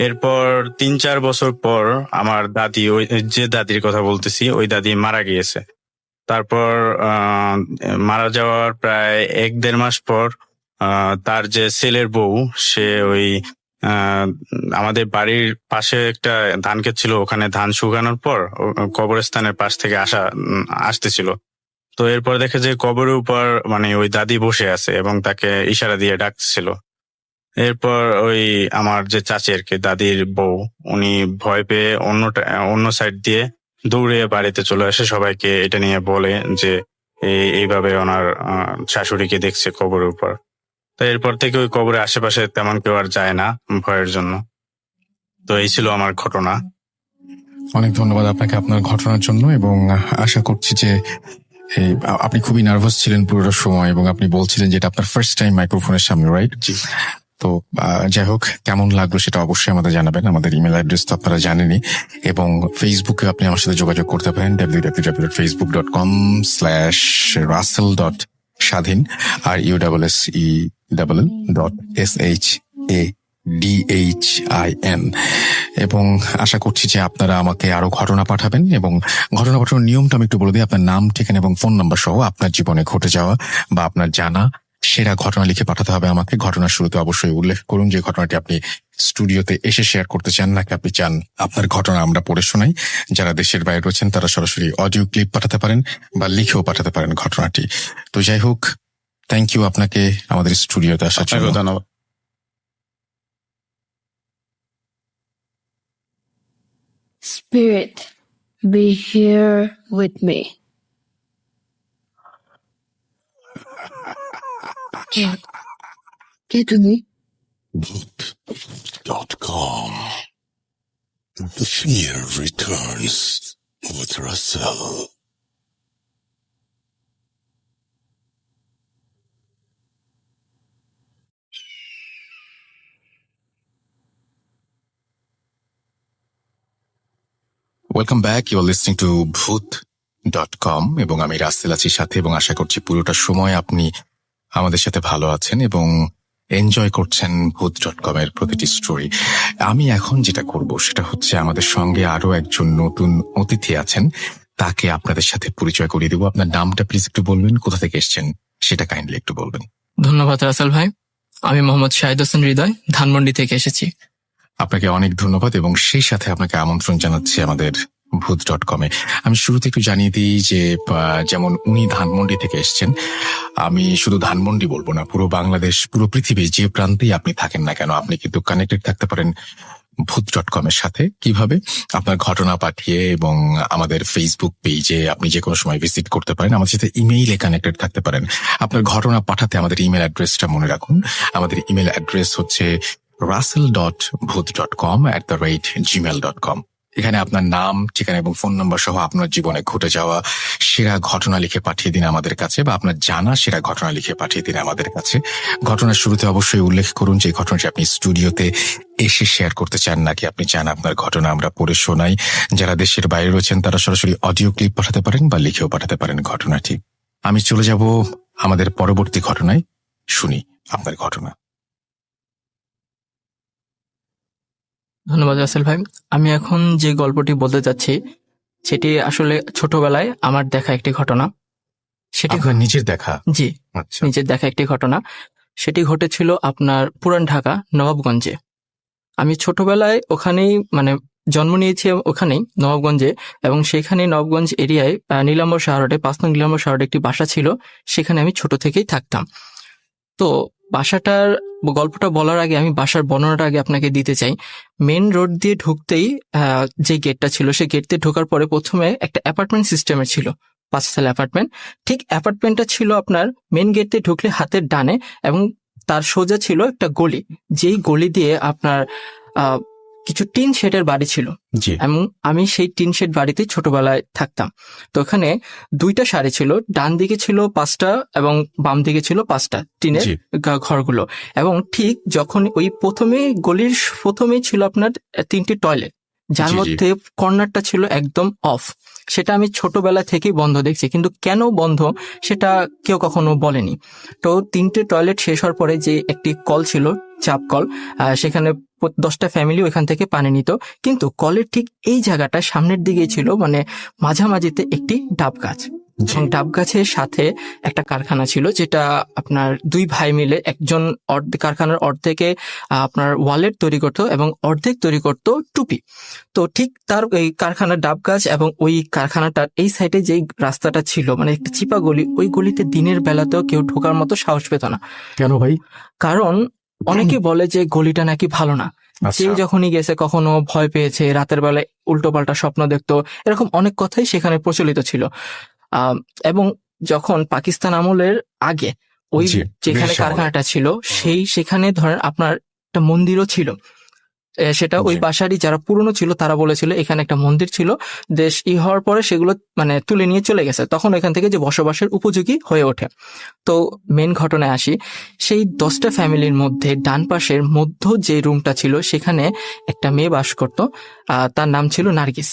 এরপর 3-4 বছর পর আমার দাদি, ওই যে দাদির কথা বলতেছি, ওই দাদি মারা গিয়েছে। তারপর মারা যাওয়ার প্রায় 1-1.5 মাস পর তার যে ছেলের বউ, সে ওই আমাদের বাড়ির পাশে একটা ধান ক্ষেত ছিল, ওখানে ধান শুকানোর পর কবরস্থানের পাশ থেকে আসতেছিল। তো এরপর দেখে যে কবরের উপর মানে ওই দাদি বসে আছে এবং তাকে ইশারা দিয়ে ডাকছিল। এরপর ওই আমার যে চাচি আর কি, দাদির বউ, উনি ভয় পেয়ে অন্য সাইড দিয়ে দৌড়ে বাড়িতে চলে আসে, সবাইকে এটা নিয়ে বলে যে এইভাবে ওনার শাশুড়িকে দেখছে কবরের উপর। তো এরপর থেকে ওই কবরের আশেপাশে তেমন কেউ আর যায় না ভয়ের জন্য। তো এই ছিল আমার ঘটনা। অনেক ধন্যবাদ আপনাকে আপনার ঘটনার জন্য, এবং আশা করছি যে আপনি খুবই নার্ভাস ছিলেন পুরোটা সময়, এবং আপনি বলছিলেন যে এটা আপনার ফার্স্ট টাইম মাইক্রোফোনের সামনে, রাইট? জি। তো যাই হোক, কেমন লাগলো সেটা অবশ্যই আমাদের জানাবেন। আমাদের ইমেল অ্যাড্রেস তো আপনারা জানেনই, এবং ফেসবুকে আপনি আমার সাথে যোগাযোগ করতে পারেন www.facebook.com/russell.স্বাধীন আর USSELL.SHADHIN। DHIN। এবং আশা করছি যে আপনারা আমাকে আরো ঘটনা পাঠাবেন, এবং ঘটনা পাঠানোর নিয়মটা আমি একটু বলে দিই। আপনার নাম, ঠিকানা এবং ফোন নাম্বার সহ আপনার জীবনে ঘটে যাওয়া বা আপনার জানা সেরা ঘটনা লিখে পাঠাতে হবে আমাকে। ঘটনার শুরুতে অবশ্যই উল্লেখ করুন যে ঘটনাটি আপনি স্টুডিওতে এসে শেয়ার করতে চান, নাকি আপনি চান আপনার ঘটনা আমরা পড়ে শোনাই। যারা দেশের বাইরে রয়েছেন তারা সরাসরি অডিও ক্লিপ পাঠাতে পারেন বা লিখেও পাঠাতে পারেন ঘটনাটি। তো যাই হোক, থ্যাংক ইউ আপনাকে আমাদের স্টুডিওতে আসার জন্য। আপনাকেও ধন্যবাদ। Spirit, be here with me. কে তুমি? Boot.com. The fear returns with Russell. Welcome back, you are listening to ভূত.com এবং আমি রাসেল আছি সাথে, এবং আশা করছি পুরোটা সময় আপনি আমাদের সাথে ভালো আছেন এবং এনজয় করছেন ভূত.com এর প্রতিটি স্টোরি। আমি এখন যেটা করব সেটা হচ্ছে আমাদের সঙ্গে আরো একজন নতুন অতিথি আছেন, তাকে আপনাদের সাথে পরিচয় করিয়ে দেবো। আপনার নামটা প্লিজ একটু বলবেন, কোথা থেকে এসেছেন সেটা কাইন্ডলি একটু বলবেন। ধন্যবাদ রাসেল ভাই। আমি মোহাম্মদ শাহিদ হোসেন হৃদয়, ধানমন্ডি থেকে এসেছি। আপনাকে অনেক ধন্যবাদ এবং সেই সাথে আপনাকে আমন্ত্রণ জানাচ্ছি আমাদের ভূত.com এ। আমি শুরুতে একটু জানিয়ে দিই যে যেমন উনি ধানমন্ডি থেকে এসেছেন, আমি শুধু ধানমন্ডি বলবো না, পুরো বাংলাদেশ, পুরো পৃথিবী যে প্রান্তেই আপনি থাকেন না কেন, আপনি কিন্তু কানেক্টেড থাকতে পারেন ভূত.com এর সাথে। কিভাবে? আপনার ঘটনা পাঠিয়ে এবং আমাদের ফেসবুক পেজে আপনি যে কোনো সময় ভিজিট করতে পারেন। আমাদের সাথে ইমেইলে কানেক্টেড থাকতে পারেন। আপনার ঘটনা পাঠাতে আমাদের ইমেল অ্যাড্রেসটা মনে রাখুন। আমাদের ইমেল অ্যাড্রেস হচ্ছে russell.booth.com@gmail.com। এখানে আপনার নাম, ঠিকানা এবং ফোন নাম্বার সহ আপনার জীবনে ঘটে যাওয়া সেরা ঘটনা লিখে পাঠিয়ে দিন আমাদের কাছে, বা আপনার জানা সেরা ঘটনা লিখে পাঠিয়ে দিন আমাদের কাছে। ঘটনার শুরুতে অবশ্যই উল্লেখ করুন যে ঘটনাটি আপনি স্টুডিওতে এসে শেয়ার করতে চান, নাকি আপনি চান আপনার ঘটনা আমরা পড়ে শোনাই। যারা দেশের বাইরে রয়েছেন তারা সরাসরি অডিও ক্লিপ পাঠাতে পারেন বা লিখেও পাঠাতে পারেন ঘটনাটি। আমি চলে যাব আমাদের পরবর্তী ঘটনায়। শুনি আপনার ঘটনা। ধন্যবাদ রাসেল ভাই। আমি এখন যে গল্পটি বলতে যাচ্ছি সেটি আসলে ছোটবেলায় আমার দেখা একটি ঘটনা। সেটি আপনার নিজের দেখা? জি, আচ্ছা, নিজের দেখা একটি ঘটনা। সেটি ঘটেছিল আপনার পুরান ঢাকা নবাবগঞ্জে। আমি ছোটবেলায় ওখানেই জন্ম নিয়েছি ওখানেই নবাবগঞ্জে, এবং সেখানে নবাবগঞ্জ এরিয়ায় নীলাম্বর শাহরোডে 5 নং নীলাম্বর শাহরোডে একটি বাসা ছিল, সেখানে আমি ছোট থেকেই থাকতাম। তো বাসাটার গল্পটা বলার আগে আমি বাসার বর্ণনাটা আগে আপনাকে দিতে চাই। মেন রোড দিয়ে ঢুকতেই যে গেটটা ছিল, সেই গেট দিয়ে ঢোকার পরে প্রথমে একটা অ্যাপার্টমেন্ট সিস্টেমের ছিল, 5 তলা অ্যাপার্টমেন্ট। ঠিক অ্যাপার্টমেন্টটা ছিল আপনার মেন গেট দিয়ে ঢুকলে হাতের ডানে, এবং তার সোজা ছিল একটা গলি, যেই গলি দিয়ে আপনার কিছু টিন শেডের বাড়ি ছিল, জি, এবং আমি সেই টিন শেড বাড়িতে ছোটবেলায় থাকতাম। তো ওখানে 2টা সারি ছিল, ডান দিকে ছিল 5টা এবং বাম দিকে ছিল 5টা টিনের জি। ঘরগুলো। এবং ঠিক যখন ওই গলির প্রথমেই ছিল আপনার 3টি টয়লেট, যার জি, জি। মধ্যে কর্নারটা ছিল একদম অফ। সেটা আমি ছোটবেলা থেকেই বন্ধ দেখছি, কিন্তু কেন বন্ধ সেটা কেউ কখনো বলেনি। তো 3টে টয়লেট শেষ হওয়ার পরে যে একটি কল ছিল, চাপ কল, সেখানে 10টা ফ্যামিলি ওইখান থেকে পানি নিত। কিন্তু কলের ঠিক এই জায়গাটা সামনের দিকেই ছিল মাঝামাঝিতে একটি ডাব গাছ, এবং ডাব গাছের সাথে একটা কারখানা ছিল, যেটা আপনার 2 ভাই মিলে, একজন কারখানার অর্ধেকে আপনার ওয়ালেট তৈরি করতো এবং অর্ধেক তৈরি করতো টুপি। তো ঠিক তার এই কারখানার ডাব গাছ এবং ওই কারখানাটার এই সাইডে যেই রাস্তাটা ছিল, একটা চিপা গলি, ওই গলিতে দিনের বেলাতেও কেউ ঢোকার মতো সাহস পেত না। কেন ভাই? কারণ অনেকে বলে যে গলিটা নাকি ভালো না। আচ্ছা। যে যখনই গেছে কখনো ভয় পেয়েছে, রাতের বেলায় উল্টো পাল্টা স্বপ্ন দেখতো, এরকম অনেক কথাই সেখানে প্রচলিত ছিল। এবং যখন পাকিস্তান আমলের আগে ওই জি, যেখানে ব্রিটিশ আমলে। কারখানাটা ছিল সেখানে ধরেন আপনার একটা মন্দিরও ছিল। সেটা ওই জি। বাসারই যারা পুরনো ছিল তারা বলেছিল এখানে একটা মন্দির ছিল, দেশ হওয়ার পরে সেগুলো তুলে নিয়ে চলে গেছে, তখন এখান থেকে যে বসবাসের উপযোগী হয়ে ওঠে। তো মেন ঘটনায় আসি। সেই 10টা ফ্যামিলির মধ্যে ডান পাশের মধ্য যে রুমটা ছিল, সেখানে একটা মেয়ে বাস করত, তার নাম ছিল নার্গিস।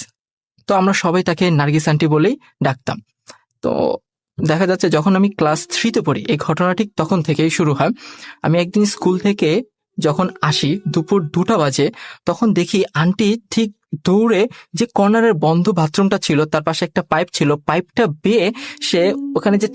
তো আমরা সবাই তাকে নার্গিস আন্টি বলেই ডাকতাম। তো দেখা যাচ্ছে যখন আমি ক্লাস 3-তে পড়ি, এই ঘটনাটি তখন থেকেই শুরু হয়। আমি একদিন স্কুল থেকে যখন আসি দুপুর 2টা বাজে, তখন দেখি আন্টি ঠিক দৌড়ে যে কর্নারের বন্ধ বাথরুমটা ছিল তার পাশে একটা পাইপ ছিল, পাইপটা বেয়ে সে ওখানে যে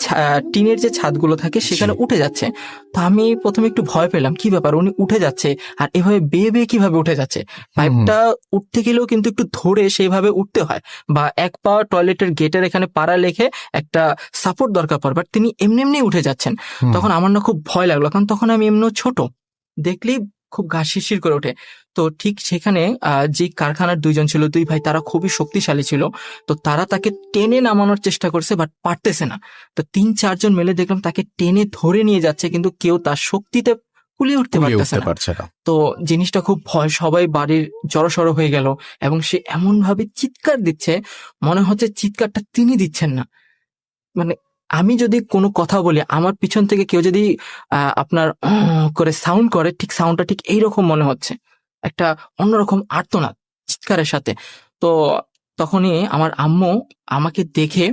টিনের যে ছাদগুলো থাকে সেখানে উঠে যাচ্ছে। তো আমি প্রথমে একটু ভয় পেলাম, কি ব্যাপার উনি উঠে যাচ্ছে আর এভাবে বেয়ে বেয়ে কিভাবে উঠে যাচ্ছে। পাইপটা উঠতে গেলেও কিন্তু একটু ধরে সেইভাবে উঠতে হয়, বা এক পা টয়লেটের গেটের এখানে পাড়া লেখে একটা সাপোর্ট দরকার পড়ে, বাট তিনি এমনি এমনি উঠে যাচ্ছেন। তখন আমার না খুব ভয় লাগলো, কারণ তখন আমি এমনিও ছোট, দেখলেই খুব গা শিরশির করে ওঠে। তো ঠিক সেখানে যে কারখানার 2জন ছিল, 2 ভাই, তারা খুবই শক্তিশালী ছিল। তো তারা তাকে টেনে নামানোর চেষ্টা করছে, বাট পারতেছে না। তো 3-4 জন মিলে দেখলাম তাকে টেনে ধরে নিয়ে যাচ্ছে, কিন্তু কেউ তার শক্তিতে কুলিয়ে উঠতে পারতেছে না। তো জিনিসটা খুব ভয়, সবাই বাড়ির জড়সড় হয়ে গেল এবং সে এমন ভাবে চিৎকার দিচ্ছে, মনে হচ্ছে চিৎকারটা তিনি দিচ্ছেন না। মানে আমি যদি কোনো কথা বলি, আমার পিছন থেকে কেউ যদি আপনার করে সাউন্ড করে, ঠিক সাউন্ডটা ঠিক এইরকম মনে হচ্ছে, একটা অন্যরকম আর্তনাদ চিৎকারের সাথে। তো তখনই আমার আম্মু আমাকে দেখে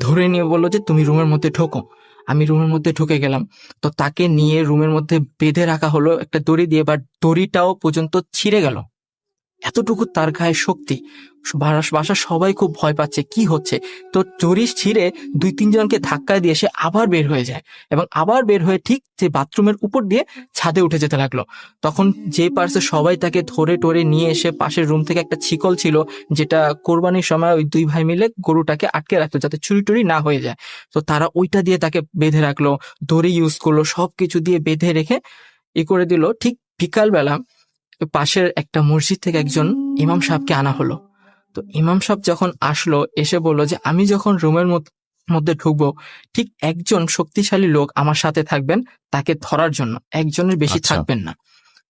ধরে নিয়ে বললো যে তুমি রুমের মধ্যে ঢোকো। আমি রুমের মধ্যে ঢুকে গেলাম। তো তাকে নিয়ে রুমের মধ্যে বেঁধে রাখা হলো একটা দড়ি দিয়ে, বাট দড়িটাও পর্যন্ত ছিঁড়ে গেল, এতটুকু তার গায়ে শক্তি। বাসার সবাই খুব ভয় পাচ্ছে কি হচ্ছে। তো দড়ি ছিঁড়ে 2-3 জনকে ধাক্কা দিয়ে সে আবার বের হয়ে যায়, এবং আবার বের হয়ে ঠিক যে বাথরুমের উপর দিয়ে ছাদে উঠে যেতে লাগলো। তখন যে পারছে সবাই তাকে ধরে টরে নিয়ে এসে পাশের রুম থেকে একটা ছিকল ছিল, যেটা কোরবানির সময় ওই 2 ভাই মিলে গরুটাকে আটকে রাখতো যাতে চুরি টুরি না হয়ে যায়। তো তারা ওইটা দিয়ে তাকে বেঁধে রাখলো, দড়ি ইউজ করলো, সবকিছু দিয়ে বেঁধে রেখে করে দিল। ঠিক বিকালবেলা পাশের একটা মসজিদ থেকে একজন ইমাম সাহেবকে আনা হলো। তো ইমাম সাহেব যখন আসলো, এসে বললো যে আমি যখন রুমের মধ্যে ঢুকবো, ঠিক একজন শক্তিশালী লোক আমার সাথে থাকবেন তাকে ধরার জন্য, একজনের বেশি থাকবেন না।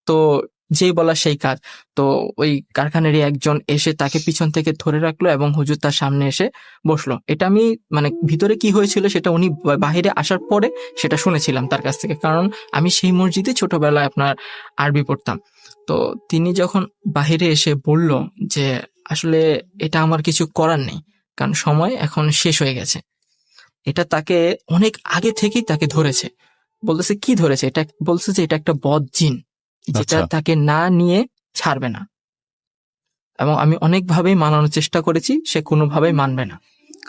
তো যেই বলা সেই কাজ। তো ওই কারখানারই একজন এসে তাকে পিছন থেকে ধরে রাখলো এবং হুজুর তার সামনে এসে বসলো। এটা আমি মানে ভিতরে কি হয়েছিল সেটা উনি বাহিরে আসার পরে সেটা শুনেছিলাম তার কাছ থেকে, কারণ আমি সেই মসজিদে ছোটবেলায় আপনার আরবি পড়তাম। তো তিনি যখন বাহিরে এসে বলল যে আসলে এটা আমার কিছু করার নেই, কারণ সময় এখন শেষ হয়ে গেছে, এটা তাকে অনেক আগে থেকেই তাকে ধরেছে। বলতেছে কি ধরেছে, এটা বলছে যে এটা একটা বদ জিন, যেটা তাকে না নিয়ে ছাড়বে না। এবং আমি অনেকভাবেই মানানোর চেষ্টা করেছি, সে কোনোভাবেই মানবে না,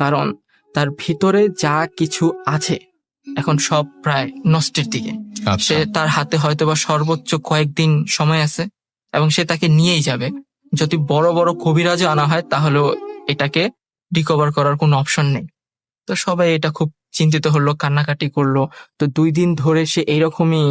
কারণ তার ভিতরে যা কিছু আছে এখন সব প্রায় নষ্টের দিকে। সে তার হাতে হয়তোবা সর্বোচ্চ কয়েকদিন সময় আছে এবং সে তাকে নিয়েই যাবে। যদি বড় বড় কবিরাজও আনা হয় তাহলেও এটাকে রিকভার করার কোনো অপশন নেই। তো সবাই এটা খুব চিন্তিত হলো, কান্নাকাটি করলো। তো 2 দিন ধরে সে এইরকমই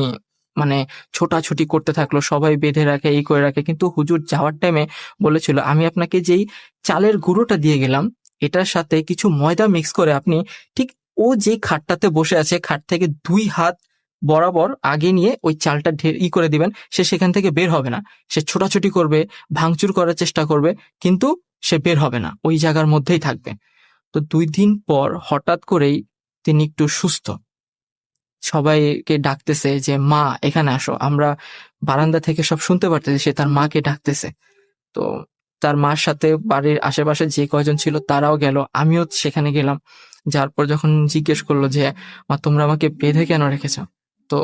মানে ছোটাছুটি করতে থাকলো, সবাই বেঁধে রাখে, এই করে রাখে। কিন্তু হুজুর যাওয়ার টাইমে বলেছিল আমি আপনাকে যেই চালের গুঁড়োটা দিয়ে গেলাম এটার সাথে কিছু ময়দা মিক্স করে আপনি ঠিক ও যে খাটটাতে বসে আছে খাট থেকে 2 হাত বরাবর আগে নিয়ে ওই চালটা করে দিবেন, সে সেখান থেকে বের হবে না। সে ছোটাছুটি করবে, ভাঙচুর করার চেষ্টা করবে, কিন্তু সে বের হবে না, ওই জায়গার মধ্যেই থাকবে। তো 2 দিন পর হঠাৎ করেই তিনি একটু সুস্থ, সবাইকে ডাকতেছে যে মা এখানে আসো। আমরা বারান্দা থেকে সব শুনতে পারতেছি সে তার মাকে ডাকতেছে। তো তার মার সাথে বাড়ির আশেপাশে যে কয়জন ছিল তারাও গেল, আমিও সেখানে গেলাম। যার পর যখন জিজ্ঞেস করলো যে মা তোমরা আমাকে বেঁধে কেন রেখেছ, তো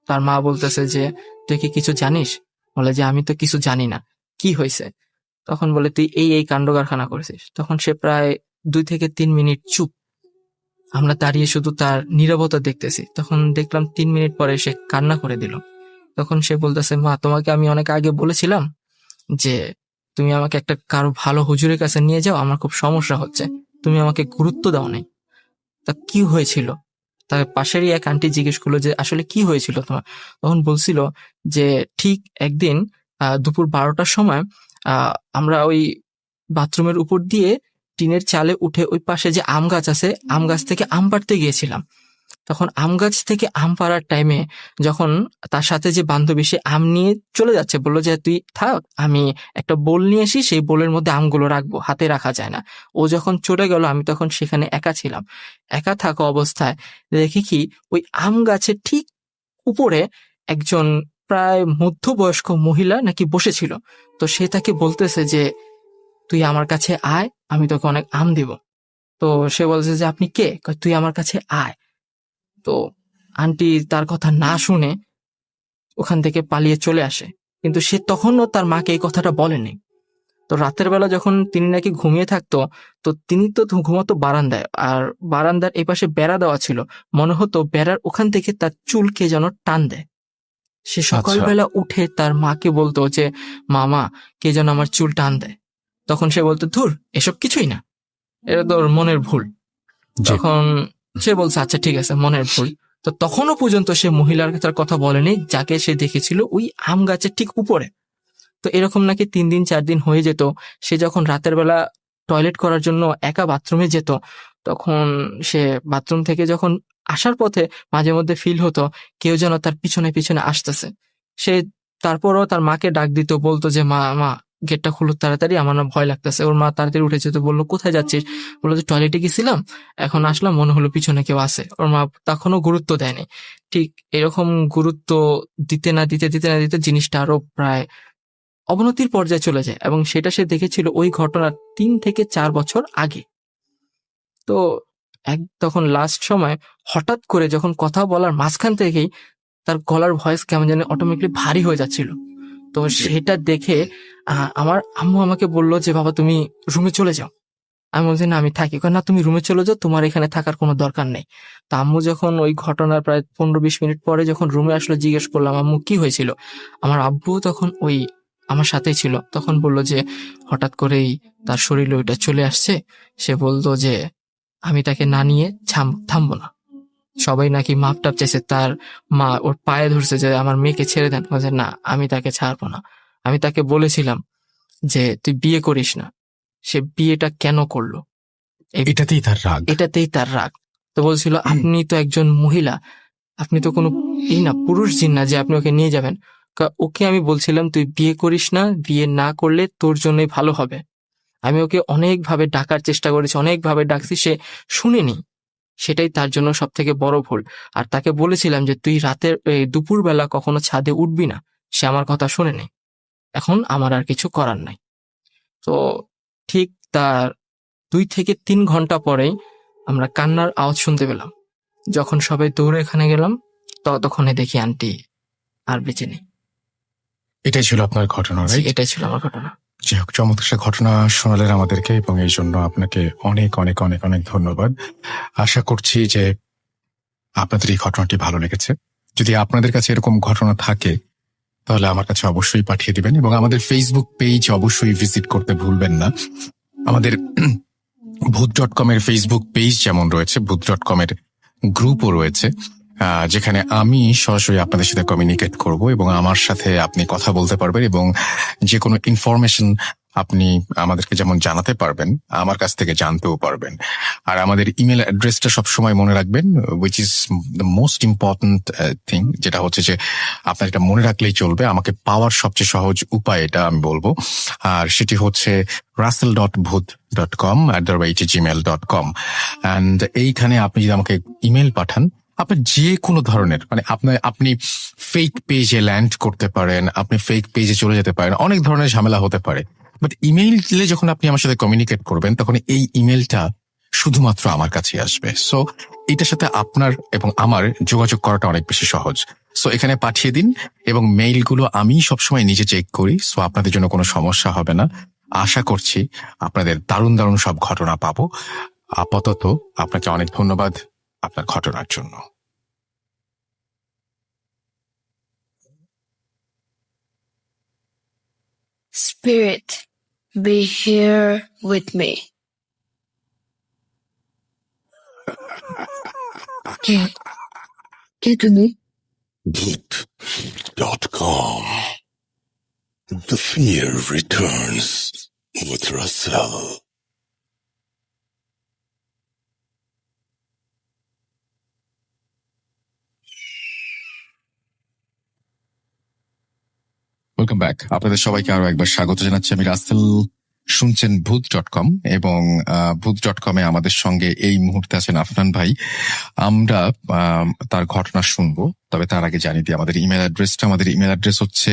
তার মা বলতেছে যে তুই কি কিছু জানিস? বলে যে আমি তো কিছু জানি না, কি হয়েছে? তখন বলে তুই এই কাণ্ড কারখানা করেছিস। তখন সে প্রায় 2 থেকে 3 মিনিট চুপ। আমরা দাঁড়িয়ে শুধু তার নীরবতা দেখতেছি। তখন দেখলাম 3 মিনিট পরে সে কান্না করে দিল। তখন সে বলতেছে মা তোমাকে আমি অনেক আগে বলেছিলাম যে তুমি আমাকে একটা কারো ভালো হুজুরের কাছে নিয়ে যাও, আমার খুব সমস্যা হচ্ছে, তুমি আমাকে গুরুত্ব দাও নাই। তা কি হয়েছিল? তার পাশেরই এক আন্টি জিজ্ঞেস করলো যে আসলে কি হয়েছিল তোমার? তখন বলছিল যে ঠিক একদিন দুপুর 12টার সময় আমরা ওই বাথরুমের উপর দিয়ে টিনের চালে উঠে ওই পাশে যে আম গাছ আছে, আম গাছ থেকে আম পাড়তে গিয়েছিলাম। তখন আম গাছ থেকে আম পাড়ার টাইমে যখন তার সাথে যে বান্ধবী সে আম নিয়ে চলে যাচ্ছে, বললো যে তুই থাক, আমি একটা বোল নিয়ে আসি, সেই বোলের মধ্যে আমগুলো রাখবো, হাতে রাখা যায় না। ও যখন চলে গেল আমি তখন সেখানে একা ছিলাম। একা থাকা অবস্থায় দেখি কি ওই আম গাছের ঠিক উপরে একজন প্রায় মধ্যবয়স্ক মহিলা নাকি বসেছিল। তো সে তাকে বলতেছে যে তুই আমার কাছে আয়, আমি তোকে অনেক আম দিব। তো সে বলছে যে আপনি কে? কয়, তুই আমার কাছে আয়। তো আন্টি তার কথা না শুনে ওখান থেকে পালিয়ে চলে আসে, কিন্তু সে তখনও তার মাকে এই কথাটা বলেনি। তো রাতের বেলা যখন তিনি নাকি ঘুমিয়ে থাকতো, তো তিনি তো ঘুমাতো বারান্দায়, আর বারান্দার এই পাশে বেড়া দেওয়া ছিল, মনে হতো বেড়ার ওখান থেকে তার চুল কে যেন টান দেয়। সে সকালবেলা উঠে তার মাকে বলতো যে মামা, কে যেন আমার চুল টান দেয়। তখন সে বলতো, ধুর, এসব কিছুই না, এটা তোর মনের ভুল। জি। তখন সে বলছে আচ্ছা ঠিক আছে, মনের ভুল। তো তখনও পর্যন্ত সে মহিলার তার কথা বলেনি, যাকে সে দেখেছিল ওই আম গাছের ঠিক উপরে। তো এরকম নাকি 3 দিন 4 দিন হয়ে যেত। সে যখন রাতের বেলা টয়লেট করার জন্য একা বাথরুমে যেত, তখন সে বাথরুম থেকে যখন আসার পথে মাঝে মধ্যে ফিল হতো কেউ যেন তার পিছনে পিছনে আসতেছে। সে তারপরও তার মাকে ডাক দিত, বলতো যে মা মা গেটটা খুলো তাড়াতাড়ি, আমার না ভয় লাগতেছে। ওর মা তাড়াতাড়ি উঠে যেত, বললো কোথায় যাচ্ছিস? বললো যে টয়লেটে গেছিলাম, এখন আসলাম, মনে হলো পিছনে কেউ আছে। ওর মা তখনও গুরুত্ব দেয়নি। ঠিক এরকম গুরুত্ব দিতে না দিতে জিনিসটা আরো প্রায় অবনতির পর্যায়ে চলে যায়, এবং সেটা সে দেখেছিল ওই ঘটনার 3 থেকে 4 বছর আগে। তো তখন লাস্ট সময় হঠাৎ করে যখন কথা বলার মাঝখান থেকেই তার গলার ভয়েস কেমন জানি অটোমেটিকলি ভারী হয়ে যাচ্ছিল। তো সেটা দেখে আমার আম্মু আমাকে বললো যে বাবা তুমি রুমে চলে যাও। আমি বলছি না, আমি থাকি। কয়, না তুমি রুমে চলে যাও, তোমার এখানে থাকার কোনো দরকার নেই। তো আম্মু যখন ওই ঘটনার প্রায় 15-20 মিনিট পরে যখন রুমে আসলো, জিজ্ঞেস করলাম আম্মু কি হয়েছিল, আমার আব্বু তখন ওই আমার সাথেই ছিল। তখন বললো যে হঠাৎ করেই তার শরীরে ওইটা চলে আসছে। সে বলতো যে আমি তাকে না নিয়ে থামবো না। সবাই নাকি মাপ টাপ চাইছে, তার মা ওর পায়ে ধরছে যে আমার মেয়েকে ছেড়ে দেন। বলছে না, আমি তাকে ছাড়বো না। আমি তাকে বলেছিলাম যে তুই বিয়ে করিস না। সে বিয়েটা কেন করলো? এটাতেই তার রাগ। এটাতেই তার রাগ। তো বলছিল আপনি তো একজন মহিলা, আপনি তো কোনো পুরুষ জিন না যে আপনি ওকে নিয়ে যাবেন। ওকে আমি বলছিলাম তুই বিয়ে করিস না, বিয়ে না করলে তোর জন্যই ভালো হবে। আমি ওকে অনেকভাবে ডাকার চেষ্টা করেছি, অনেকভাবে ডাকছি, সে শুনেনি। সেটাই তার জন্য সব থেকে বড় ভুল। আর তাকে বলেছিলাম যে তুই রাতের দুপুরবেলা কখনো ছাদে উঠবি না। সে আমার কথা শুনেনি। এখন আমার আর কিছু করার নাই। তো ঠিক তার 2 থেকে 3 ঘন্টা পরেই আমরা কান্নার আওয়াজ শুনতে পেলাম। যখন সবাই দৌড়ে এখানে গেলাম, ততক্ষণে দেখি আন্টি আর বেঁচে নেই। এটাই ছিল আপনার ঘটনা, রাইট? এটাই ছিল আমার ঘটনা। যাই হোক, চমৎকার একটা ঘটনা শোনালেন আমাদেরকে, এবং এই জন্য আপনাকে অনেক অনেক অনেক অনেক ধন্যবাদ। আশা করছি যে আপনাদের এই ঘটনাটি ভালো লেগেছে। যদি আপনাদের কাছে এরকম ঘটনা থাকে তাহলে আমার কাছে অবশ্যই পাঠিয়ে দিবেন, এবং আমাদের ফেসবুক পেজ অবশ্যই ভিজিট করতে ভুলবেন না। আমাদের ভূত.com এর ফেসবুক পেজ যেমন রয়েছে, ভূত.com এর গ্রুপও রয়েছে, যেখানে আমি সরাসরি আপনাদের সাথে কমিউনিকেট করব, এবং আমার সাথে আপনি কথা বলতে পারবেন, এবং যে কোনো ইনফরমেশন আপনি আমাদেরকে যেমন জানাতে পারবেন, আমার কাছ থেকে জানতেও পারবেন। আর আমাদের ইমেল অ্যাড্রেসটা সবসময় মনে রাখবেন, which is the most important thing, যেটা হচ্ছে যে আপনার এটা মনে রাখলেই চলবে। আমাকে পাওয়ার সবচেয়ে সহজ উপায় এটা আমি বলবো, আর সেটি হচ্ছে russell.booth.com@gmail.com। অ্যান্ড এইখানে আপনি যদি আমাকে ইমেল পাঠান, আপনার যে কোনো ধরনের, মানে আপনি ফেক পেজে ল্যান্ড করতে পারেন, আপনি ফেক পেজে চলে যেতে পারেন, অনেক ধরনের ঝামেলা হতে পারে। বাট ইমেইলে যখন আপনি আমার সাথে কমিউনিকেট করবেন, তখন এই ইমেলটা শুধুমাত্র আমার কাছে আসবে। সো এটার সাথে আপনার এবং আমার যোগাযোগ করাটা অনেক বেশি সহজ। সো এখানে পাঠিয়ে দিন, এবং মেইলগুলো আমি সবসময় নিজে চেক করি। সো আপনাদের জন্য কোনো সমস্যা হবে না। আশা করছি আপনাদের দারুণ দারুণ সব ঘটনা পাবো। আপাতত আপনাকে অনেক ধন্যবাদ আপনার ঘটনার জন্য। Spirit, be here with me. কে তুমি? Booth.com. The fear returns with Russell. Welcome back. আপনাদের সবাইকে আরো একবার স্বাগত জানাচ্ছি। আমি রাসেল, শুনছেন ভূত.com, এবং ভূত.com এ আমাদের সঙ্গে এই মুহূর্তে আছেন আফনান ভাই। আমরা তার ঘটনা শুনবো, তবে তার আগে জানিয়ে দিই আমাদের ইমেল অ্যাড্রেসটা। আমাদের ইমেল অ্যাড্রেস হচ্ছে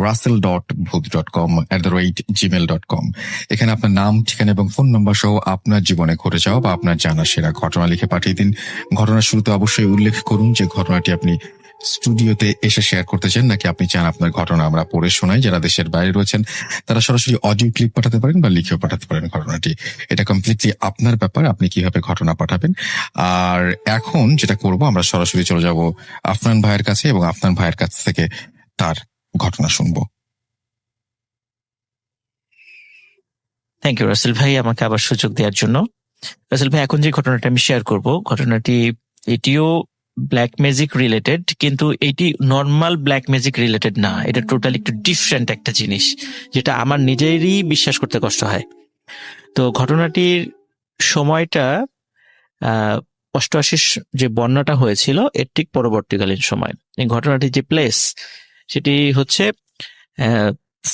russell.booth.com@gmail.com। এখানে আপনার নাম, ঠিকানা এবং ফোন নম্বর সহ আপনার জীবনে ঘটে যাওয়া বা আপনার জানা সেরা ঘটনা লিখে পাঠিয়ে দিন। ঘটনার শুরুতে অবশ্যই উল্লেখ করুন যে ঘটনাটি আপনি স্টুডিওতে এসে শেয়ার করতে চান, নাকি আপনি চান আপনার ঘটনা আমরা পড়ে শোনাই? যারা দেশের বাইরে রয়েছেন তারা সরাসরি অডিও ক্লিপ পাঠাতে পারেন বা লিখেও পাঠাতে পারেন ঘটনাটি। এটা কমপ্লিটলি আপনার ব্যাপার, আপনি কিভাবে ঘটনা পাঠাবেন। আর এখন যেটা করব, আমরা সরাসরি চলে যাব আফনান ভাইয়ের কাছে এবং আফনান ভাইয়ের কাছ থেকে তার ঘটনা শুনবো। থ্যাংক ইউ রাসেল ভাই, আমাকে আবার সুযোগ দেওয়ার জন্য। রাসেল ভাই, এখন যে ঘটনাটা আমি শেয়ার করব, ঘটনাটি এটিও ব্ল্যাক ম্যাজিক রিলেটেড, কিন্তু এটি নর্মাল ব্ল্যাক ম্যাজিক রিলেটেড না। এটা টোটালি একটু ডিফারেন্ট একটা জিনিস, যেটা আমার নিজেরই বিশ্বাস করতে কষ্ট হয়। তো ঘটনাটির সময়টা 88 যে বন্যাটা হয়েছিল এর ঠিক পরবর্তীকালীন সময়। এই ঘটনাটির যে প্লেস সেটি হচ্ছে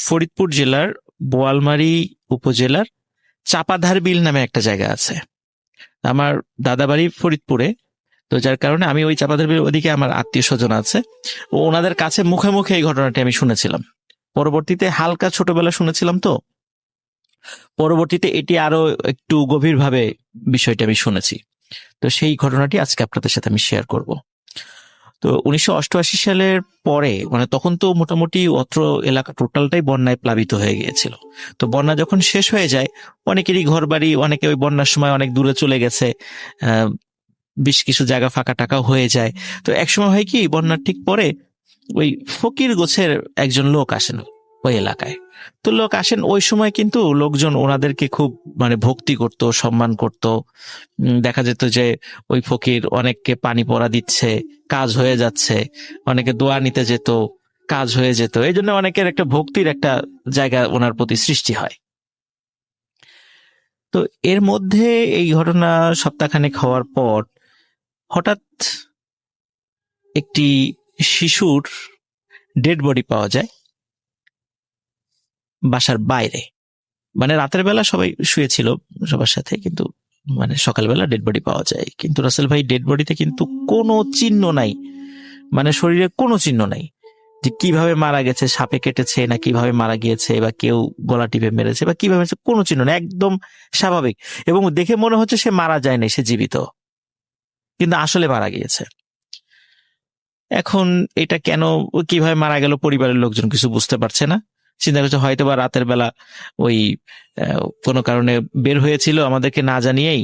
ফরিদপুর জেলার বোয়ালমারী উপজেলার চাপাধার বিল নামে একটা জায়গা আছে। আমার দাদাবাড়ি ফরিদপুরে, তো যার কারণে আমি ওই চাপাধার বিল ওদিকে আমার আত্মীয় স্বজন আছে, ও ওনাদের কাছে মুখে মুখে এই ঘটনাটি আমি শুনেছিলাম। পরবর্তীতে হালকা ছোটবেলা শুনেছিলাম, তো পরবর্তীতে এটি আরো একটু গভীরভাবে বিষয়টা আমি শুনেছি। তো সেই ঘটনাটি আজকে আপনাদের সাথে আমি শেয়ার করব। তো 1988 সালের পরে, মানে তখন তো মোটামুটি অত্র এলাকা টোটালটাই বন্যায় প্লাবিত হয়ে গিয়েছিল। তো বন্যা যখন শেষ হয়ে যায়, অনেকেরই ঘর বাড়ি, অনেকে ওই বন্যার সময় অনেক দূরে চলে গেছে, বেশ কিছু জায়গা ফাঁকা টাকা হয়ে যায়। তো একসময় হয় কি, বন্যার ঠিক পরে ওই ফকির গোছের একজন লোক আসেন ওই এলাকায়। তো লোক আসেন, ওই সময় কিন্তু লোকজন ওনাদেরকে খুব মানে ভক্তি করত, সম্মান করত। দেখা যেত যে ওই ফকির অনেককে পানি পড়া দিচ্ছে, কাজ হয়ে যাচ্ছে, অনেকে দোয়া নিতে যেত, কাজ হয়ে যেত। এই জন্য অনেকের একটা ভক্তির একটা জায়গা ওনার প্রতি সৃষ্টি হয়। তো এর মধ্যে এই ঘটনা সপ্তাহখানেক হওয়ার পর হঠাৎ একটি শিশুর ডেড বডি পাওয়া যায় বাসার বাইরে। মানে রাতের বেলা সবাই শুয়েছিল সবার সাথে, কিন্তু মানে সকালবেলা ডেড বডি পাওয়া যায়। কিন্তু রাসেল ভাই, ডেড বডিতে কিন্তু কোনো চিহ্ন নাই, মানে শরীরে কোনো চিহ্ন নাই যে কিভাবে মারা গেছে, সাপে কেটেছে না কিভাবে মারা গিয়েছে, বা কেউ গলা টিপে মেরেছে বা কিভাবে, কোনো চিহ্ন নেই, একদম স্বাভাবিক। এবং দেখে মনে হচ্ছে সে মারা যায়নি, সে জীবিত, কিন্তু আসলে মারা গিয়েছে। এখন এটা কেন, কিভাবে মারা গেল, পরিবারের লোকজন কিছু বুঝতে পারছে না। চিন্তা করছে হয়তো বা রাতের বেলা ওই কোনো কারণে বের হয়েছিল আমাদেরকে না জানিয়েই,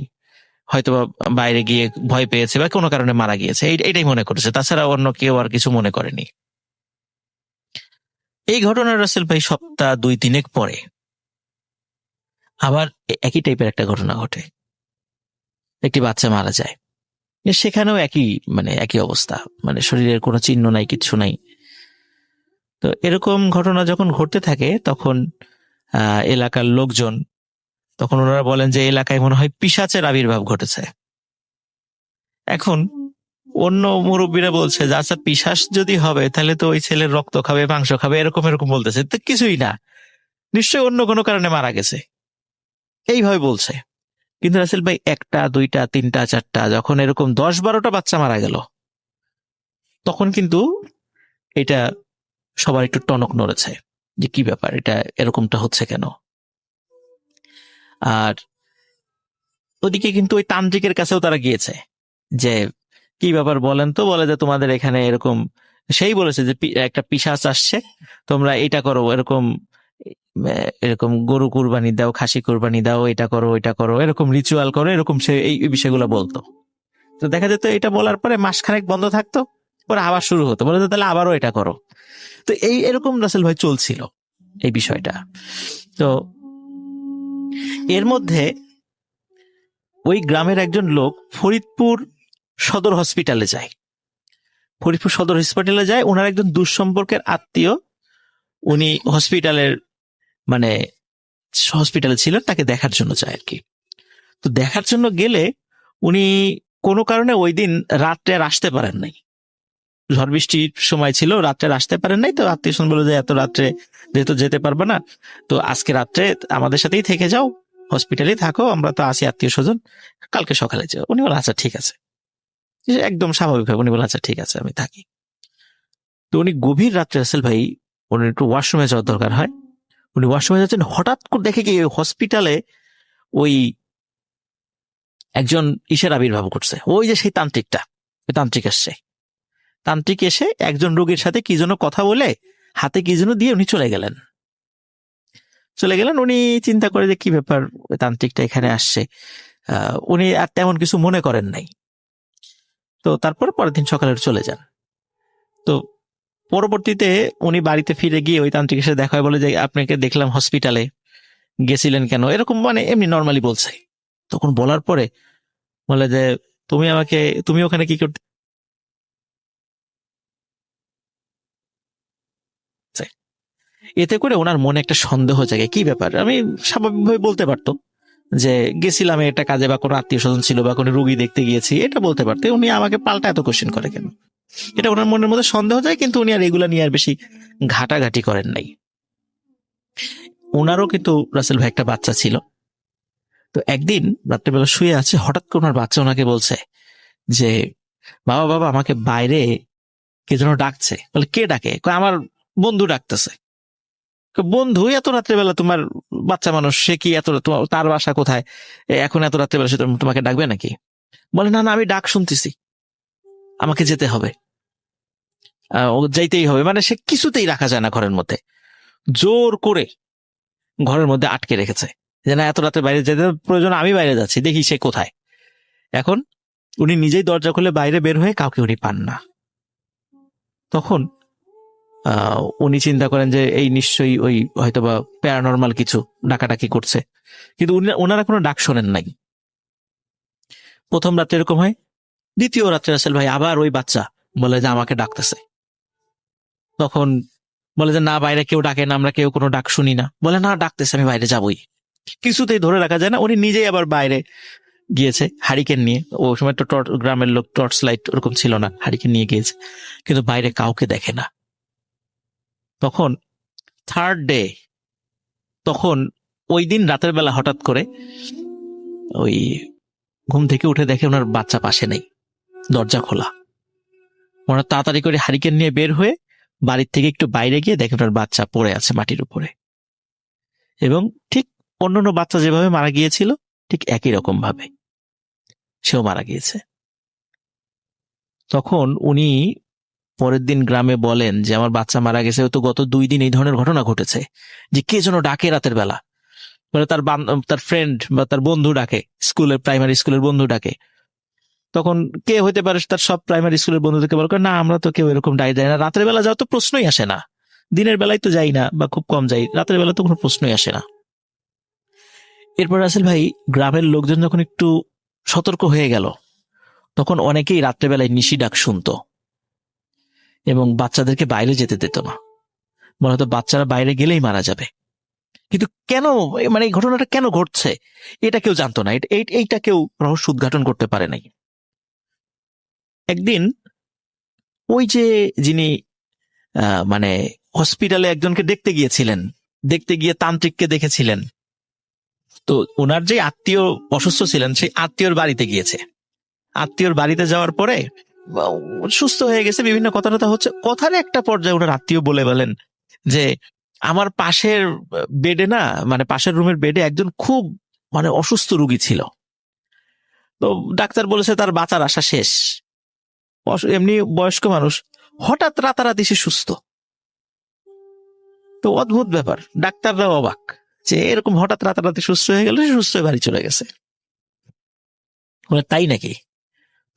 হয়তোবা বাইরে গিয়ে ভয় পেয়েছে বা কোনো কারণে মারা গিয়েছে, এটাই মনে করেছে। তাছাড়া অন্য কেউ আর কিছু মনে করেনি। এই ঘটনা রাসেল ভাই সপ্তাহ 2-3 পরে আবার একই টাইপের একটা ঘটনা ঘটে, একটি বাচ্চা মারা যায়। সেখানেও একই অবস্থা, মানে শরীরের কোনো চিহ্ন নাই, কিচ্ছু নাই। তো এরকম ঘটনা যখন ঘটতে থাকে তখন এলাকার লোকজন, তখন ওনারা বলেন যে এলাকায় মনে হয় পিশাচের আবির্ভাব ঘটেছে। এখন অন্য মুরব্বীরা বলছে যে আচ্ছা, পিশাচ যদি হবে তাহলে তো ওই ছেলের রক্ত খাবে, মাংস খাবে, এরকম বলতেছে। তো কিছুই না, নিশ্চয়ই অন্য কোনো কারণে মারা গেছে, এইভাবে বলছে। কিন্তু রাসেল ভাই 1টা 2টা 3টা 4টা যখন এরকম 10-12টা বাচ্চা মারা গেল, তখন কিন্তু এটা সবার একটু টনক নড়েছে যে কি ব্যাপার, এটা এরকমটা হচ্ছে কেন। আর ওদিকে কিন্তু ওই তান্ত্রিকের কাছেও তারা গিয়েছে যে কি ব্যাপার বলেন তো, বলে যে তোমাদের এখানে এরকম, সেই বলেছে যে একটা পিশাচ আসছে, তোমরা এটা করো, এরকম গরু কুরবানি দাও, খাসি কুরবানি দাও, এটা করো ওইটা করো, এরকম রিচুয়াল করো, এরকম সে এই বিষয়গুলো বলতো। তো দেখা যেত এটা বলার পরে মাসখানেক বন্ধ থাকতো, পরে আবার শুরু হতো, বলে তাহলে আবারও এটা করো। তো এরকম রাসেল ভাই চলছিল এই বিষয়টা। তো এর মধ্যে ওই গ্রামের একজন লোক ফরিদপুর সদর হসপিটালে যায়। ফরিদপুর সদর হসপিটালে যায়, ওনার একজন দুঃসম্পর্কের আত্মীয়, উনি হসপিটালে ছিলেন, তাকে দেখার জন্য যায় আর কি। তো দেখার জন্য গেলে উনি কোনো কারণে ওই দিন রাত্রে আর আসতে পারেন নাই, ঝড় বৃষ্টির সময় ছিল, রাত্রে আসতে পারেন নাই। তো আত্মীয় স্বজন বলে যে এত রাত্রে যেহেতু যেতে পারবে না, তো আজকে রাত্রে আমাদের সাথেই থেকে যাও, হসপিটালেই থাকো, আমরা তো আসি আত্মীয় স্বজন, কালকে সকালে যাও। উনি বলে আচ্ছা ঠিক আছে, একদম স্বাভাবিকভাবে উনি বলে আচ্ছা ঠিক আছে আমি থাকি। তো উনি গভীর রাত্রে রাসেল ভাই, উনি একটু ওয়াশরুমে যাওয়ার দরকার হয়, উনি ওয়াশরুমে যাচ্ছেন, হঠাৎ করে দেখে কি হসপিটালে ওই একজন ইসের আবির্ভাব করছে, ওই যে সেই তান্ত্রিক আসছে। তান্ত্রিক এসে একজন রোগীর সাথে কি যেন কথা বলে হাতে কি যেন দিয়ে উনি চলে গেলেন। উনি চিন্তা করে যে কি ব্যাপার, ওই তান্ত্রিকটা এখানে আসছে। উনি আর তেমন কিছু মনে করেন নাই। তো তারপর পরের দিন সকালে চলে যান। তো পরবর্তীতে উনি বাড়িতে ফিরে গিয়ে ওই তান্ত্রিকের সাথে দেখা হয়, বলে যে আপনাকে দেখলাম হসপিটালে, গেছিলেন কেন, এরকম মানে এমনি নর্মালি বলছে। তখন বলার পরে বলে যে তুমি ওখানে কি করতে। এতে করে ওনার মনে একটা সন্দেহ জাগে, কি ব্যাপার, আমি স্বাভাবিকভাবে বলতে পারতো যে গেছিলাম একটা কাজে, বা কোনো আত্মীয় স্বজন ছিল, বা কোনো রুগী দেখতে গিয়েছি, এটা বলতে পারতো। উনি আমাকে পাল্টা এত কোশ্চেন করে কেন, এটা ওনার মনের মধ্যে সন্দেহ যায়। কিন্তু উনি আর এগুলা নিয়ে আর বেশি ঘাটাঘাটি করেন নাই। ওনারও কিন্তু রাসেল ভাই একটা বাচ্চা ছিল। তো একদিন রাত্রেবেলা শুয়ে আছে, হঠাৎ করে ওনার বাচ্চা ওনাকে বলছে যে বাবা আমাকে বাইরে কে যেন ডাকছে। বলে কে ডাকে? আমার বন্ধু ডাকতেছে। বন্ধু? এত রাত্রেবেলা তোমার বাচ্চা মানুষ, সে কি এত, তার বাসা কোথায়, এখন এত রাত্রেবেলা সে তোমাকে ডাকবে নাকি? বলে না আমি ডাক শুনতেছি, আমাকে যেতে হবে, ও যাইতেই হবে। মানে সে কিছুতেই রাখা যায় না ঘরের মধ্যে, জোর করে ঘরের মধ্যে আটকে রেখেছে যে না এত রাতে বাইরে যেতে প্রয়োজন, আমি বাইরে যাচ্ছি, দেখি সে কোথায়। এখন উনি নিজেই দরজা খুলে বাইরে বের হয়ে কাউকে উনি পান না। তখন উনি চিন্তা করেন যে এই নিশ্চয়ই ওই হয়তোবা প্যারানর্মাল কিছু ডাকাডাকি করছে, কিন্তু ওনারা কোনো ডাক শোনেন নাই। প্রথম রাত্রে এরকম হয়, দ্বিতীয় রাত্রে রাসেল ভাই আবার ওই বাচ্চা বলে যে আমাকে ডাকতেছে। তখন বলে যে না বাইরে কেউ ডাকে না, আমরা কেউ কোনো ডাক শুনি না। বলে না ডাকতেছে, আমি বাইরে যাবই। কিছুতেই ধরে রাখা যায় না, উনি নিজেই আবার বাইরে গিয়েছে হারিকেন নিয়ে। ওই সময় তো গ্রামের লোক টর্চ লাইট ওরকম ছিল না, হারিকেন নিয়ে গিয়েছে, কিন্তু বাইরে কাউকে দেখে না। তখন থার্ড ডে, তখন ওই দিন রাতের বেলা হঠাৎ করে ওই ঘুম থেকে উঠে দেখে ওনার বাচ্চা পাশে নেই, দরজা খোলা। ওনার তাড়াতাড়ি করে হারিকেন নিয়ে বের হয়ে বাড়ির থেকে একটু বাইরে গিয়ে দেখে ওনার বাচ্চা পড়ে আছে মাটির উপরে, এবং ঠিক অন্যান্য বাচ্চা যেভাবে মারা গিয়েছিল ঠিক একই রকম ভাবে সেও মারা গিয়েছে। তখন উনি পরের দিন গ্রামে বলেন যে আমার বাচ্চা মারা গেছে, তো গত 2 দিন এই ধরনের ঘটনা ঘটেছে, যে কে যেন ডাকে রাতের বেলা। মানে তার ফ্রেন্ড বা তার বন্ধু ডাকে, স্কুলের প্রাইমারি স্কুলের বন্ধু ডাকে। তখন কে হইতে পারে, তার সব প্রাইমারি স্কুলের বন্ধুদেরকে বলে না আমরা তো কেউ এরকম ডাক দেয় না, রাতের বেলা যাওয়া তো প্রশ্নই আসে না, দিনের বেলায় তো যাই না বা খুব কম যাই, রাতের বেলা তো কোনো প্রশ্নই আসে না। এরপর রাসেল ভাই গ্রামের লোকজন যখন একটু সতর্ক হয়ে গেল, তখন অনেকেই রাত্রেবেলায় নিশি ডাক শুনতো এবং বাচ্চাদেরকে বাইরে যেতে দিত না, মনে হতো বাচ্চারা বাইরে গেলেই মারা যাবে। কিন্তু কেন, মানে এই ঘটনাটা কেন ঘটছে এটা কেউ জানতো না, এইটা কেউ রহস্য উদ্ঘাটন করতে পারে নাই। একদিন ওই যে যিনি মানে হসপিটালে একজনকে দেখতে গিয়েছিলেন, দেখতে গিয়ে তান্ত্রিককে দেখেছিলেন, তো ওনার যে আত্মীয় অসুস্থ ছিলেন সেই আত্মীয়র বাড়িতে গিয়েছে। আত্মীয়র বাড়িতে যাওয়ার পরে সুস্থ হয়ে গেছে, বিভিন্ন কথা হচ্ছে, কথার একটা পর্যায়ে ওনার আত্মীয় বলেন যে আমার পাশের বেডে না, মানে পাশের রুমের বেডে একজন খুব মানে অসুস্থ রোগী ছিল, তো ডাক্তার বলেছে তার বাঁচার আশা শেষ। এমনি বয়স্ক মানুষ, হঠাৎ রাতারাতি সে সুস্থ। তো অদ্ভুত ব্যাপার, ডাক্তাররাও অবাক যে এরকম হঠাৎ রাতারাতি সুস্থ হয়ে গেল, সুস্থ হয়ে বাড়ি চলে গেছে। তাই নাকি?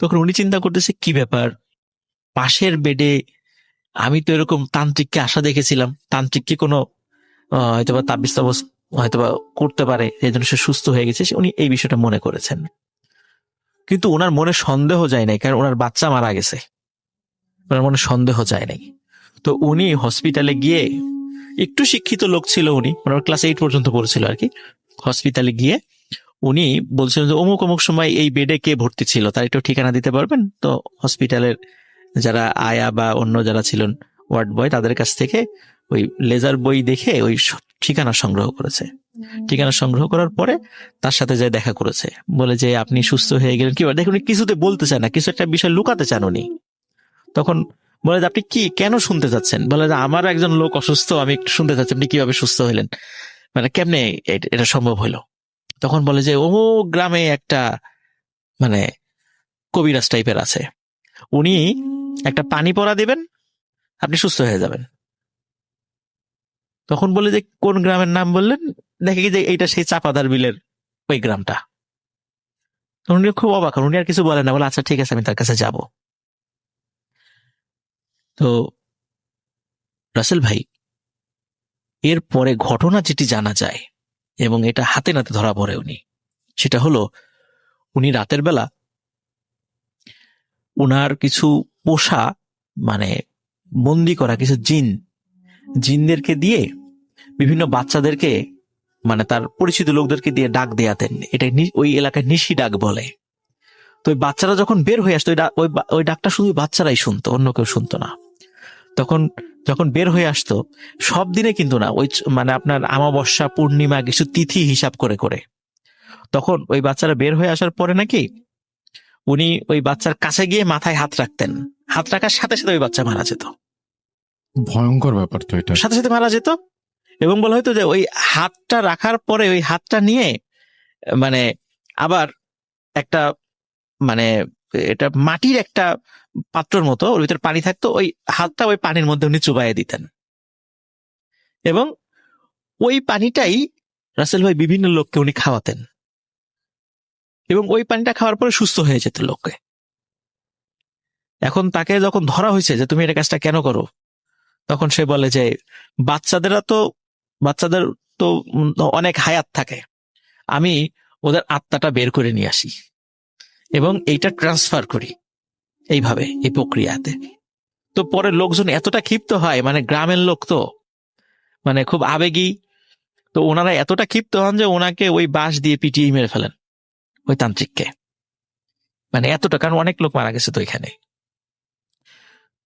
তখন উনি চিন্তা করতেছে কি ব্যাপার, পাশের বেডে আমি তো এরকম তান্ত্রিককে আসা দেখেছিলাম, তান্ত্রিককে কোনো হয়তোবা তাবিজ তাবিজ হয়তোবা করতে পারে, এই জন্য সে সুস্থ হয়ে গেছে, উনি এই বিষয়টা মনে করেছেন। কিন্তু ওনার মনে সন্দেহ যায় নাই, কারণ ওনার বাচ্চা মারা গেছে, ওনার মনে সন্দেহ যায় নাই। তো উনি হসপিটালে গিয়ে, একটু শিক্ষিত লোক ছিল উনি, ওনার ক্লাস 8 পর্যন্ত পড়েছিল আর কি, হসপিটালে গিয়ে উনি বলছিলেন যে অমুক অমুক সময় এই বেডে কে ভর্তি ছিল, তার একটু ঠিকানা দিতে পারবেন? তো হসপিটালের যারা আয়া বা অন্য যারা ছিলেন ওয়ার্ড বয়, তাদের কাছ থেকে ওই লেজার বই দেখে ওই ঠিকানা সংগ্রহ করেছে। ঠিকানা সংগ্রহ করার পরে তার সাথে যায় দেখা করেছে, বলে যে আপনি সুস্থ হয়ে গেলেন কি? দেখুন কিছুতে বলতে চান না, কিছু একটা বিষয় লুকাতে চান উনি। তখন বলে যে আপনি কি কেন শুনতে চাচ্ছেন? বলে যে আমার একজন লোক অসুস্থ, আমি একটু শুনতে চাচ্ছি আপনি কিভাবে সুস্থ হলেন, মানে কেমনে এটা সম্ভব হলো? তখন বলে যে ও গ্রামে একটা মানে কবিরাজ টাইপের আছে, উনি একটা পানি পড়া দিবেন, আপনি সুস্থ হয়ে যাবেন। তখন বলে যে কোন গ্রামের নাম বললেন, দেখে কি যে এইটা সেই চাপাদার বিলের ওই গ্রামটা। তো উনি খুব অবাক হন, উনি আর কিছু বলেন না, বলে আচ্ছা ঠিক আছে আমি তার কাছে যাব। তো রাসেল ভাই, এর পরে ঘটনা যেটি জানা যায় এবং এটা হাতে নাতে ধরা পড়ে উনি, সেটা হলো উনি রাতের বেলা উনার কিছু পোষা মানে বন্দি করা কিছু জিনদেরকে দিয়ে বিভিন্ন বাচ্চাদেরকে মানে তার পরিচিত লোকদেরকে দিয়ে ডাক দেয়াতেন। এটা ওই এলাকায় নিশি ডাক বলে। তো ওই বাচ্চারা যখন বের হয়ে আসতো ওই ডাকটা শুধু বাচ্চারাই শুনতো, অন্য কেউ শুনতো না। তখন যখন বের হয়ে আসতো, সব দিনে কিন্তু না, ওই মানে আপনার অমাবস্যা পূর্ণিমা কিছু তিথি হিসাব করে করে, তখন ওই বাচ্চারা বের হয়ে আসার পরে নাকি উনি ওই বাচ্চার কাছে গিয়ে মাথায় হাত রাখতেন। হাত রাখার সাথে সাথে ওই বাচ্চা মারা যেত, ভয়ঙ্কর ব্যাপার তো এটা। সাথে সাথে মারা যেত। এবং বলা হয়তো যে ওই হাতটা রাখার পরে ওই হাতটা নিয়ে মানে আবার একটা মানে এটা মাটির একটা পাত্রর মতো, ওর ভিতরে পানি থাকতো, ওই হাতটা ওই পানির মধ্যে উনি চুবাইয়ে দিতেন এবং ওই পানিটাই রাসেল ভাই বিভিন্ন লোককে উনি খাওয়াতেন এবং ওই পানিটা খাওয়ার পরে সুস্থ হয়ে যেত লোককে। এখন তাকে যখন ধরা হয়েছে যে তুমি এটা কাজটা কেন করো, তখন সে বলে যে বাচ্চাদের তো অনেক হায়াত থাকে, আমি ওদের আত্মাটা বের করে নিয়ে আসি এবং এইটা ট্রান্সফার করি এইভাবে, এই প্রক্রিয়াতে। তো পরে লোকজন এতটা ক্ষিপ্ত হয়, মানে গ্রামের লোক তো মানে খুব আবেগী, তো ওনারা এতটা ক্ষিপ্ত হন যে ওনাকে ওই বাঁশ দিয়ে পিটিয়ে মেরে ফেলেন ওই তান্ত্রিককে, মানে এতটা, কারণ অনেক লোক মারা গেছে তো এখানে।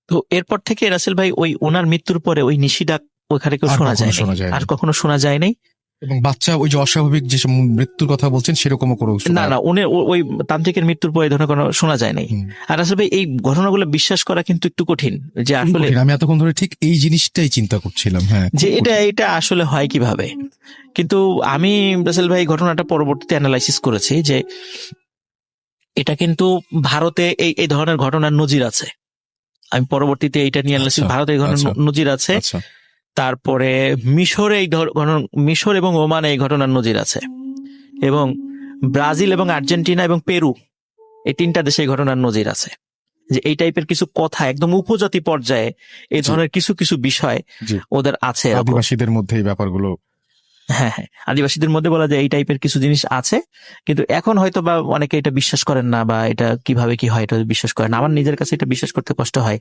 তো এরপর থেকে রাসেল ভাই ওই ওনার মৃত্যুর পরে ওই নিশি ডাক ওইখানে কেউ আর শোনা কখনো শোনা যায় যায়নি। আর কখনো শোনা যায় নাই। এবং বাচ্চা ওই যে অস্বাভাবিক যে মৃত্যুর কথা বলছেন সেরকমও কোনো না না, উনি ওই তান্ত্রিকের মৃত্যুর পরে এই ধরনের কোনো শোনা যায় নাই। হুম। আর আসলে এই ঘটনাগুলো বিশ্বাস করা কিন্তু একটু কঠিন, যে আসলে আমি এতক্ষণ ধরে ঠিক এই জিনিসটাই চিন্তা করছিলাম। হ্যাঁ, যে খুব কঠিন। এটা আসলে হয় কিভাবে। কিন্তু আমি রাসেল ভাই ঘটনাটা পরবর্তীতে অ্যানালাইসিস করেছি যে এটা কিন্তু ভারতে এই ধরনের ঘটনার নজির আছে। আমি পরবর্তীতে এইটা নিয়ে অ্যানালাইসিস, আচ্ছা, ভারতে এই ধরনের আচ্ছা। নজির আছে। আচ্ছা, তারপরে মিশরে মিশর এবং ওমানে এই ঘটনার নজির আছে, এবং ব্রাজিল এবং আর্জেন্টিনা এবং পেরু, এই তিনটা দেশে এই ঘটনার নজির আছে যে এই টাইপের কিছু কথা একদম উপজাতি পর্যায়ে এই ধরনের কিছু কিছু বিষয় জি। ওদের আছে। আদিবাসীদের মধ্যে এই ব্যাপারগুলো। হ্যাঁ হ্যাঁ, আদিবাসীদের মধ্যে বলা যায় এই টাইপের কিছু জিনিস আছে, কিন্তু এখন হয়তো বা অনেকে এটা বিশ্বাস করেন না, বা এটা কিভাবে কি হয় এটা বিশ্বাস করেন না। আমার নিজের কাছে এটা বিশ্বাস করতে কষ্ট হয়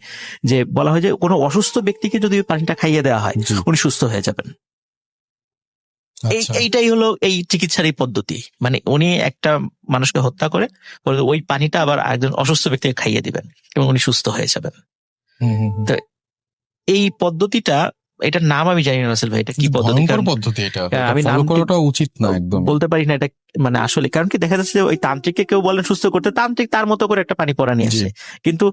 যে বলা হয় যে কোনো অসুস্থ ব্যক্তিকে যদি ওই পানিটা খাইয়ে দেওয়া হয় জি। উনি সুস্থ হয়ে যাবেন। আচ্ছা। এইটাই হলো এই চিকিৎসার এই পদ্ধতি, মানে উনি একটা মানুষকে হত্যা করে পরে ওই পানিটা আবার একজন অসুস্থ ব্যক্তিকে খাইয়ে দিবেন এবং উনি সুস্থ হয়ে যাবেন। হুম, হুম, হুম। তো এই পদ্ধতিটা, এটার নাম আমি জানি না রাসেল ভাই, এটা কি পদ্ধতি, ভয়ঙ্কর কারণ পদ্ধতি এটা। আমি ফলো নাম করাটা উচিত না একদম। বলতে পারি না এটা, মানে আসলে কারণ কি দেখা যাচ্ছে যে ওই তান্ত্রিককে কেউ বলেন সুস্থ করতে, তান্ত্রিক তার মতো করে একটা পানি পড়া নিয়ে জি। আসছে, কিন্তু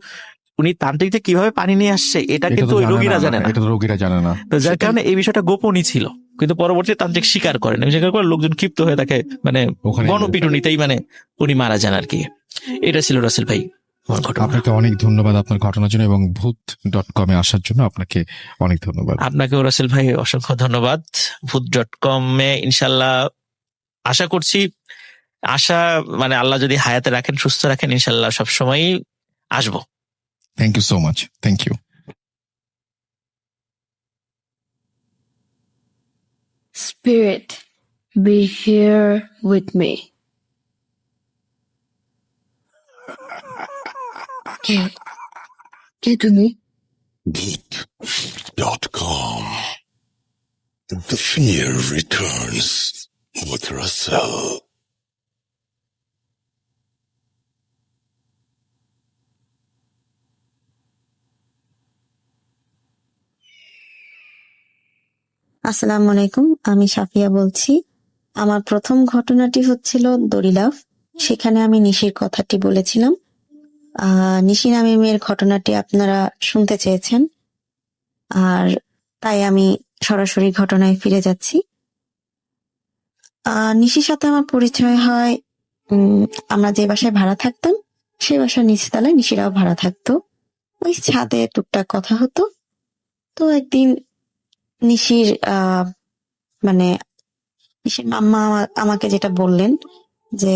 উনি তান্ত্রিক যে কিভাবে পানি নিয়ে আসছে এটা এটা কিন্তু তো ওই রোগীরা জানে না। এটা তো রোগীরা জানে না। তো যার কারণে এই বিষয়টা গোপনই ছিল, কিন্তু পরবর্তীতে তান্ত্রিক স্বীকার করেন, স্বীকার করে লোকজন ক্ষিপ্ত হয়ে তাকে মানে ওখানে গণপিটুনিতেই মানে উনি মারা যান আর কি। এটা ছিল রাসেল ভাই আমার ঘটনা। আপনাকে অনেক ধন্যবাদ আপনার ঘটনার জন্য এবং ভূত.com আসার জন্য আপনাকে অনেক ধন্যবাদ। আপনাকেও রাসেল ভাই অসংখ্য ধন্যবাদ। ভূত.com ইনশাল্লাহ আশা করছি, মানে আল্লাহ যদি হায়াতে রাখেন, সুস্থ রাখেন, ইনশাল্লাহ সবসময়ই আসবো। Thank you so much. Thank you. Spirit, be here with me. কে তুমি? Boot.com. The fear returns with Russell. আসসালামু আলাইকুম, আমি সাফিয়া বলছি। আমার প্রথম ঘটনাটি হচ্ছিল দড়িলাফ। সেখানে আমি নিশির কথাটি বলেছিলাম। নিশি নামে মেয়ের ঘটনাটি আপনারা শুনতে চেয়েছেন, আর তাই আমি সরাসরি ঘটনায় ফিরে যাচ্ছি। নিশির সাথে আমার পরিচয় হয়, আমরা যে বাসায় ভাড়া থাকতাম সেই বাসার নিচতলায় নিশিরাও ভাড়া থাকতো। ওই ছাদে টুকটাক কথা হতো। তো একদিন নিশির মানে নিশির মাম্মা আমাকে যেটা বললেন যে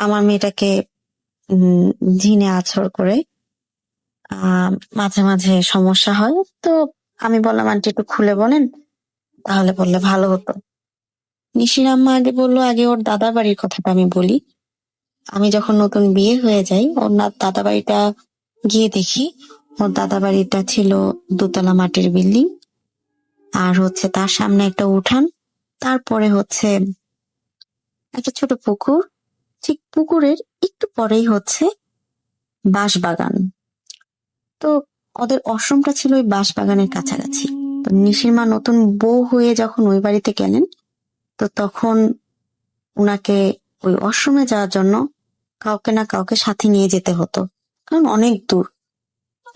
আমার মেয়েটাকে উম ঝিনে আছর করে মাঝে মাঝে সমস্যা হয়। তো আমি বললাম আন্টি একটু খুলে বলেন, তাহলে বললে ভালো হতো। নিশির আম্মা আগে বললো আগে ওর দাদা বাড়ির কথাটা আমি বলি। আমি যখন নতুন বিয়ে হয়ে যাই ওর দাদা বাড়িটা গিয়ে দেখি, ওর দাদা বাড়িটা ছিল দোতলা মাটির বিল্ডিং, আর হচ্ছে তার সামনে একটা উঠান, তারপরে হচ্ছে একটা ছোট পুকুর, ঠিক পুকুরের একটু পরেই হচ্ছে বাঁশবাগান। তো ওদের আশ্রমটা ছিল ওই বাঁশবাগানের কাছাকাছি। তো নিশির মা নতুন বউ হয়ে যখন ওই বাড়িতে গেলেন, তো তখন উনাকে ওই আশ্রমে যাওয়ার জন্য কাউকে না কাউকে সাথে নিয়ে যেতে হতো, কারণ অনেক দূর,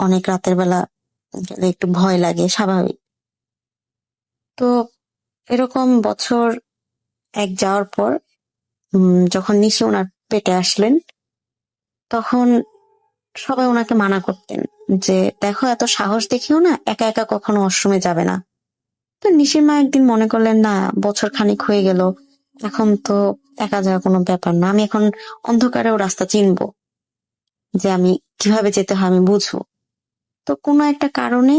অনেক রাতের বেলা গেলে একটু ভয় লাগে, স্বাভাবিক। তো এরকম বছর এক যাওয়ার পর যখন নিশি ওনার পেটে আসলেন, তখন সবাই ওনাকে মানা করতেন যে দেখো এত সাহস দেখিও না, একা একা কখনো আশ্রমে যাবে না। তো নিশির মা একদিন মনে করলেন না, বছর খানিক হয়ে গেল, এখন তো একা যাওয়া কোনো ব্যাপার না, আমি এখন অন্ধকারেও রাস্তা চিনবো, যে আমি কিভাবে যেতে হয় আমি বুঝবো। তো কোনো একটা কারণে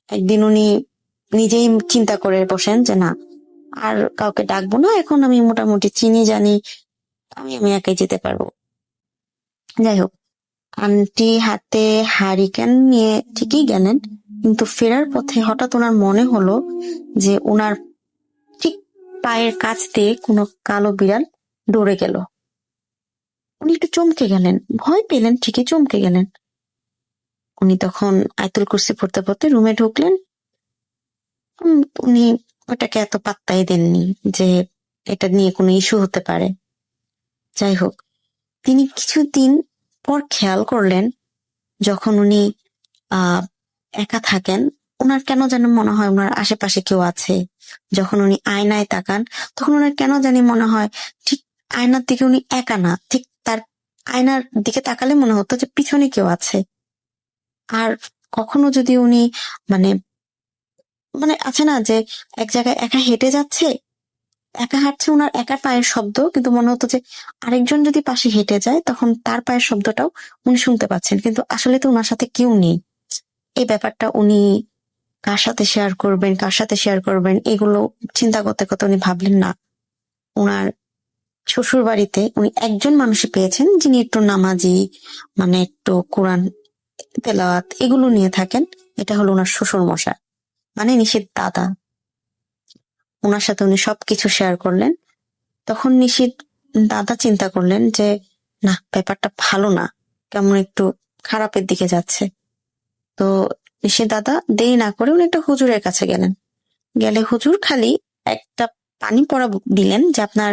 একদিন উনি নিজেই চিন্তা করে বসেন যে না, আর কাউকে ডাকবো না, এখন আমি মোটামুটি চিনি জানি, আমি একাই যেতে পারবো। যাই হোক, আন্টি হাতে হারিকেন নিয়ে ঠিকই গেলেন, কিন্তু ফেরার পথে হঠাৎ ওনার মনে হলো যে ওনার ঠিক পায়ের কাছ দিয়ে কোনো কালো বিড়াল দৌড়ে গেল। উনি একটু চমকে গেলেন, ভয় পেলেন ঠিকই, চমকে গেলেন। উনি তখন আয়াতুল কুরসি পড়তে পড়তে রুমে ঢুকলেন। উনি ওটাকে এত পাত্তাই দেননি যে এটা নিয়ে কোনো ইস্যু হতে পারে। যাই হোক, তিনি কিছুদিন পর খেয়াল করলেন যখন উনি একা থাকেন, ওনার কেন যেন মনে হয় ওনার আশেপাশে কেউ আছে। যখন উনি আয়নায় তাকান, তখন ওনার কেন জানি মনে হয় ঠিক আয়নার দিকে উনি একা না, ঠিক তার আয়নার দিকে তাকালে মনে হতো যে পিছনে কেউ আছে। আর কখনো যদি উনি মানে মানে আছে না যে এক জায়গায় একা হেঁটে যাচ্ছে, একা হাঁটছে, ওনার একা পায়ের শব্দ, কিন্তু মনে হতো যে আরেকজন যদি পাশে হেঁটে যায় তখন তার পায়ের শব্দটাও উনি শুনতে পাচ্ছেন, কিন্তু আসলে তো ওনার সাথে কেউ নেই। এই ব্যাপারটা উনি কার সাথে শেয়ার করবেন এগুলো চিন্তা করতে করতে উনি ভাবলেন না, ওনার শ্বশুর বাড়িতে উনি একজন মানুষই পেয়েছেন যিনি একটু নামাজি, মানে একটু কোরআন তেলাওয়াত এগুলো নিয়ে থাকেন। এটা হলো ওনার শ্বশুর মশাই, মানে নিশির দাদা। ওনার সাথে উনি সবকিছু শেয়ার করলেন। তখন নিশির দাদা চিন্তা করলেন যে না, ব্যাপারটা ভালো না, কেমন একটু খারাপের দিকে যাচ্ছে। তো নিশির দাদা দেরি না করে উনি একটা হুজুরের কাছে গেলেন। গেলে হুজুর খালি একটা পানি পড়া দিলেন যে আপনার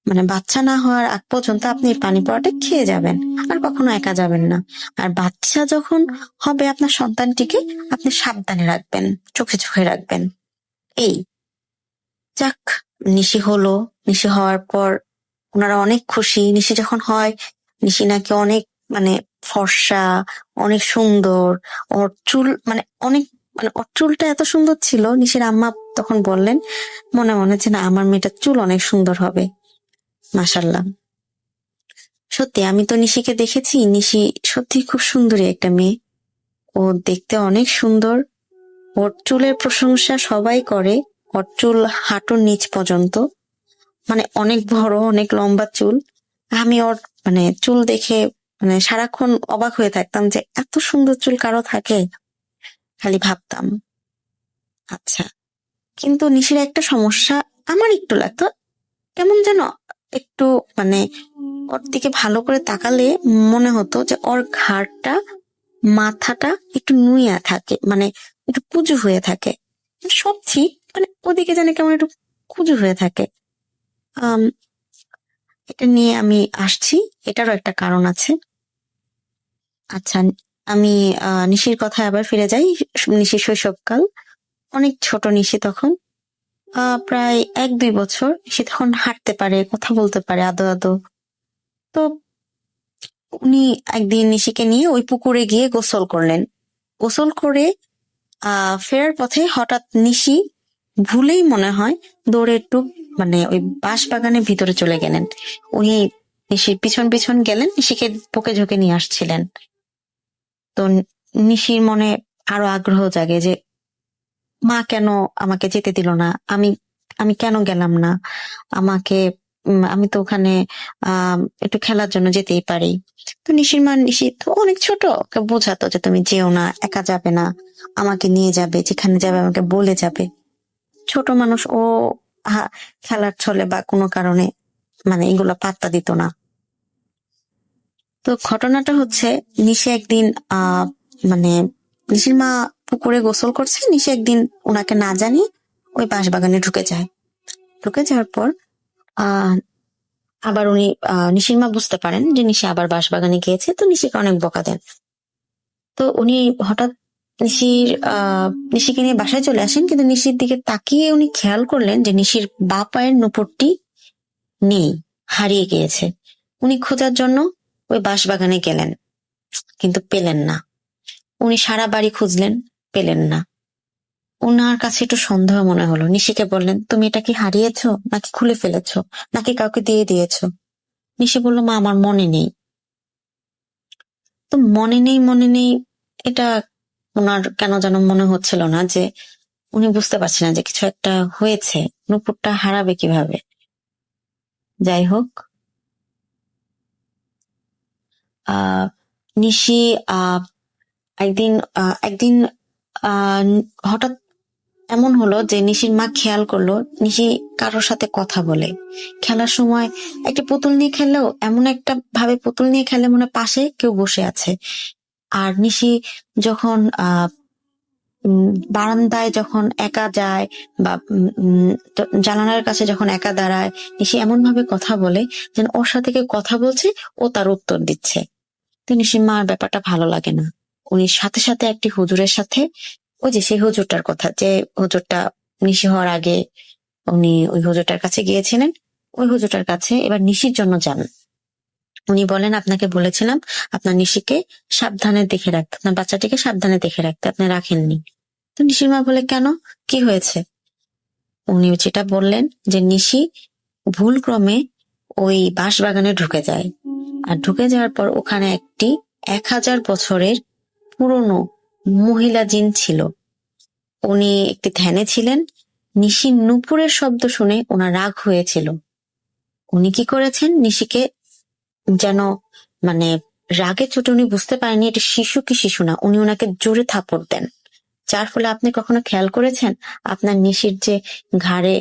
মানে বাচ্চা না হওয়ার আগ পর্যন্ত আপনি এই পানি পড়াটা খেয়ে যাবেন, আর কখনো একা যাবেন না। আর বাচ্চা যখন হবে আপনার সন্তানটিকে আপনি সাবধানে রাখবেন, চোখে চোখে রাখবেন। এই যাক, নিশি হলো। নিশি হওয়ার পর ওনারা অনেক খুশি। নিশি যখন হয়, নিশি নাকি অনেক মানে ফর্সা, অনেক সুন্দর, ওর চুল মানে অনেক, মানে ওর চুলটা এত সুন্দর ছিল। নিশির আম্মা তখন বললেন মনে মনে যে না, আমার মেয়েটার চুল অনেক সুন্দর হবে, মাশাল্লাহ। সত্যি আমি তো নিশিকে দেখেছি, নিশি সত্যি খুব সুন্দরী একটা মেয়ে। ও দেখতে অনেক সুন্দর। ওর চুলের প্রশংসা সবাই করে। ওর চুল হাঁটুর নিচ পর্যন্ত, মানে অনেক বড়, অনেক লম্বা চুল। আমি ওর মানে চুল দেখে মানে সারাক্ষণ অবাক হয়ে থাকতাম যে এত সুন্দর চুল কারো থাকে, খালি ভাবতাম। আচ্ছা, কিন্তু নিশির একটা সমস্যা আমার একটু লাগতো, কেমন যেন একটু মানে ওর দিকে ভালো করে তাকালে মনে হতো যে ওর ঘাড়টা, মাথাটা একটু নুইয়া থাকে, মানে একটু কুঁজু হয়ে থাকে। সব ঠিক, মানে ওদিকে জানি কেমন একটু কুঁজু হয়ে থাকে। এটা নিয়ে আমি আসছি, এটারও একটা কারণ আছে। আচ্ছা, আমি নিশির কথায় আবার ফিরে যাই। নিশির শৈশবকাল, অনেক ছোট নিশি তখন, প্রায় 1-2 বছর। সে তখন হাঁটতে পারে, কথা বলতে পারে আদো আদো। তো উনি একদিন নিশিকে নিয়ে ওই পুকুরে গিয়ে গোসল করলেন। গোসল করে ফেরার পথে হঠাৎ নিশি ভুলেই মনে হয় দৌড়ে একটু মানে ওই বাঁশ বাগানের ভিতরে চলে গেলেন। উনি নিশির পিছন পিছন গেলেন, নিশিকে বুকে ঝুঁকে নিয়ে আসছিলেন। তো নিশির মনে আরো আগ্রহ জাগে যে মা কেন আমাকে যেতে দিল না, আমি আমি কেন গেলাম না, আমাকে আমি তো ওখানে একটু খেলার জন্য যেতেই পারি। তো নিশির মা, নিশি তো অনেক ছোট, ওকে বোঝাতো যে তুমি যেও না, একা যাবে না, আমাকে নিয়ে যাবে, যেখানে যাবে আমাকে বলে যাবে। ছোট মানুষ, ও খেলার ছলে বা কোনো কারণে মানে এগুলো পাত্তা দিত না। তো ঘটনাটা হচ্ছে, নিশি একদিন মানে নিশির মা পুকুরে গোসল করছে, নিশি একদিন ওনাকে না জানিয়ে ওই বাঁশবাগানে ঢুকে যায়। ঢুকে যাওয়ার পর আবার উনি নিশির মা বুঝতে পারেন যে নিশি আবার বাঁশবাগানে গিয়েছে, তো নিশিকে অনেক বকা দেন। তো উনি হঠাৎ নিশিকে নিয়ে বাসায় চলে আসেন, কিন্তু নিশির দিকে তাকিয়ে উনি খেয়াল করলেন যে নিশির বাঁ পায়ের নুপুরটি নেই, হারিয়ে গিয়েছে। উনি খোঁজার জন্য ওই বাঁশবাগানে গেলেন, কিন্তু পেলেন না। উনি সারা বাড়ি খুঁজলেন, পেলেন না। ওনার কাছে একটু সন্দেহ মনে হলো। নিশিকে বললেন, তুমি এটা কি হারিয়েছো, নাকি খুলে ফেলেছো, নাকি কাউকে দিয়ে দিয়েছো? নিশি বলল, মা আমার মনে নেই। তো মনে নেই এটা ওনার কেন যেন মনে হচ্ছিল না, যে উনি বুঝতে পারছেন না যে কিছু একটা হয়েছে, নুপুরটা হারাবে কিভাবে। যাই হোক, নিশি একদিন হঠাৎ এমন হলো যে নিশির মা খেয়াল করলো নিশি কারোর সাথে কথা বলে। খেলার সময় একটা পুতুল নিয়ে খেললেও এমন একটা ভাবে পুতুল নিয়ে খেলে মনে পাশে কেউ বসে আছে। আর নিশি যখন বারান্দায় যখন একা যায় বা জানালার কাছে যখন একা দাঁড়ায়, নিশি এমন ভাবে কথা বলে যেন ওর সাথে কেউ কথা বলছে, ও তার উত্তর দিচ্ছে। তো নিশির মার ব্যাপারটা ভালো লাগে না। উনি সাথে সাথে একটি হুজুরের সাথে, ওই যে সেই হুজুরটার কথা, যে হুজুরটা নিশি হওয়ার আগে উনি ওই হুজুরটার কাছে গিয়েছিলেন, ওই হুজুরটার কাছে এবার নিশির জন্য যান। উনি বলেন, আপনাকে বলেছিলাম আপনার নিশিকে সাবধানে দেখে রাখতে, আপনার বাচ্চাটিকে সাবধানে দেখে রাখতে, আপনি রাখেননি। তো নিশির মা বলে, কেন, কি হয়েছে? উনি যেটা বললেন যে নিশি ভুল ক্রমে ওই বাঁশবাগানে ঢুকে যায়, আর ঢুকে যাওয়ার পর ওখানে একটি 1000 বছরের পুরনো মহিলা জিন ছিল। উনি একটি ধ্যানে ছিলেন। নিশির নুপুরের শব্দ শুনে ওনার রাগ হয়েছিল। উনি কি করেছেন, নিশিকে যেন মানে রাগে চোটে, উনি বুঝতে পারেনি এটা শিশু কি শিশু না, উনি ওনাকে জোরে থাপড় দেন। যার ফলে আপনি কখনো খেয়াল করেছেন আপনার নিশির যে ঘাড়ে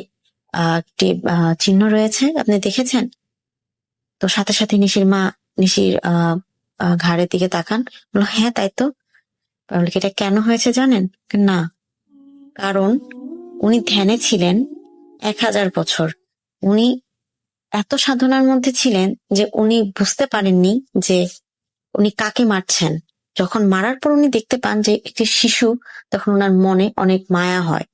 একটি চিহ্ন রয়েছে, আপনি দেখেছেন? তো সাথে সাথে নিশির মা নিশির ঘাড়ের দিকে তাকান, বলল, হ্যাঁ তাই তো। এটা কেন হয়েছে জানেন? না, কারণ উনি ধ্যানে ছিলেন 1000 বছর। উনি এত সাধনার মধ্যে ছিলেন যে উনি বুঝতে পারেননি যে উনি কাকে মারছেন। যখন মারার পর উনি দেখতে পান যে একটি শিশু, তখন ওনার মনে অনেক মায়া হয়।